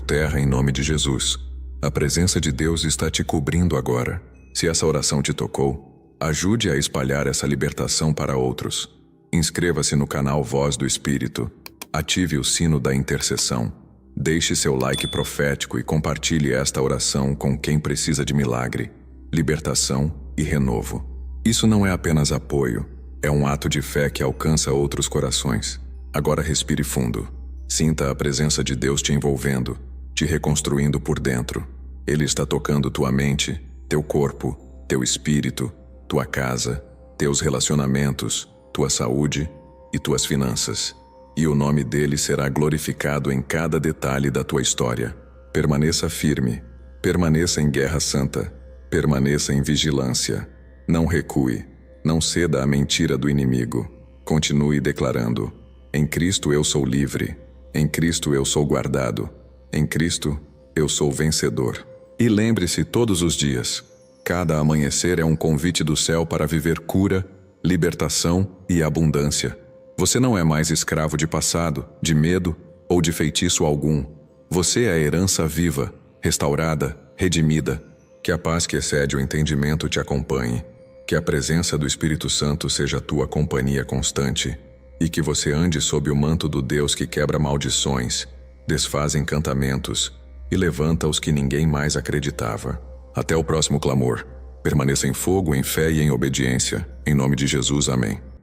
terra em nome de Jesus. A presença de Deus está te cobrindo agora. Se essa oração te tocou, ajude a espalhar essa libertação para outros. Inscreva-se no canal Voz do Espírito, ative o sino da intercessão, deixe seu like profético e compartilhe esta oração com quem precisa de milagre, libertação e renovo. Isso não é apenas apoio, é um ato de fé que alcança outros corações. Agora respire fundo. Sinta a presença de Deus te envolvendo, te reconstruindo por dentro. Ele está tocando tua mente, teu corpo, teu espírito, tua casa, teus relacionamentos, tua saúde e tuas finanças. E o nome dele será glorificado em cada detalhe da tua história. Permaneça firme, permaneça em guerra santa, permaneça em vigilância. Não recue, não ceda à mentira do inimigo. Continue declarando: em Cristo eu sou livre, em Cristo eu sou guardado, em Cristo eu sou vencedor. E lembre-se todos os dias, cada amanhecer é um convite do céu para viver cura, libertação e abundância. Você não é mais escravo de passado, de medo ou de feitiço algum. Você é a herança viva, restaurada, redimida. Que a paz que excede o entendimento te acompanhe. Que a presença do Espírito Santo seja tua companhia constante. E que você ande sob o manto do Deus que quebra maldições, desfaz encantamentos e levanta os que ninguém mais acreditava. Até o próximo clamor. Permaneça em fogo, em fé e em obediência. Em nome de Jesus, amém.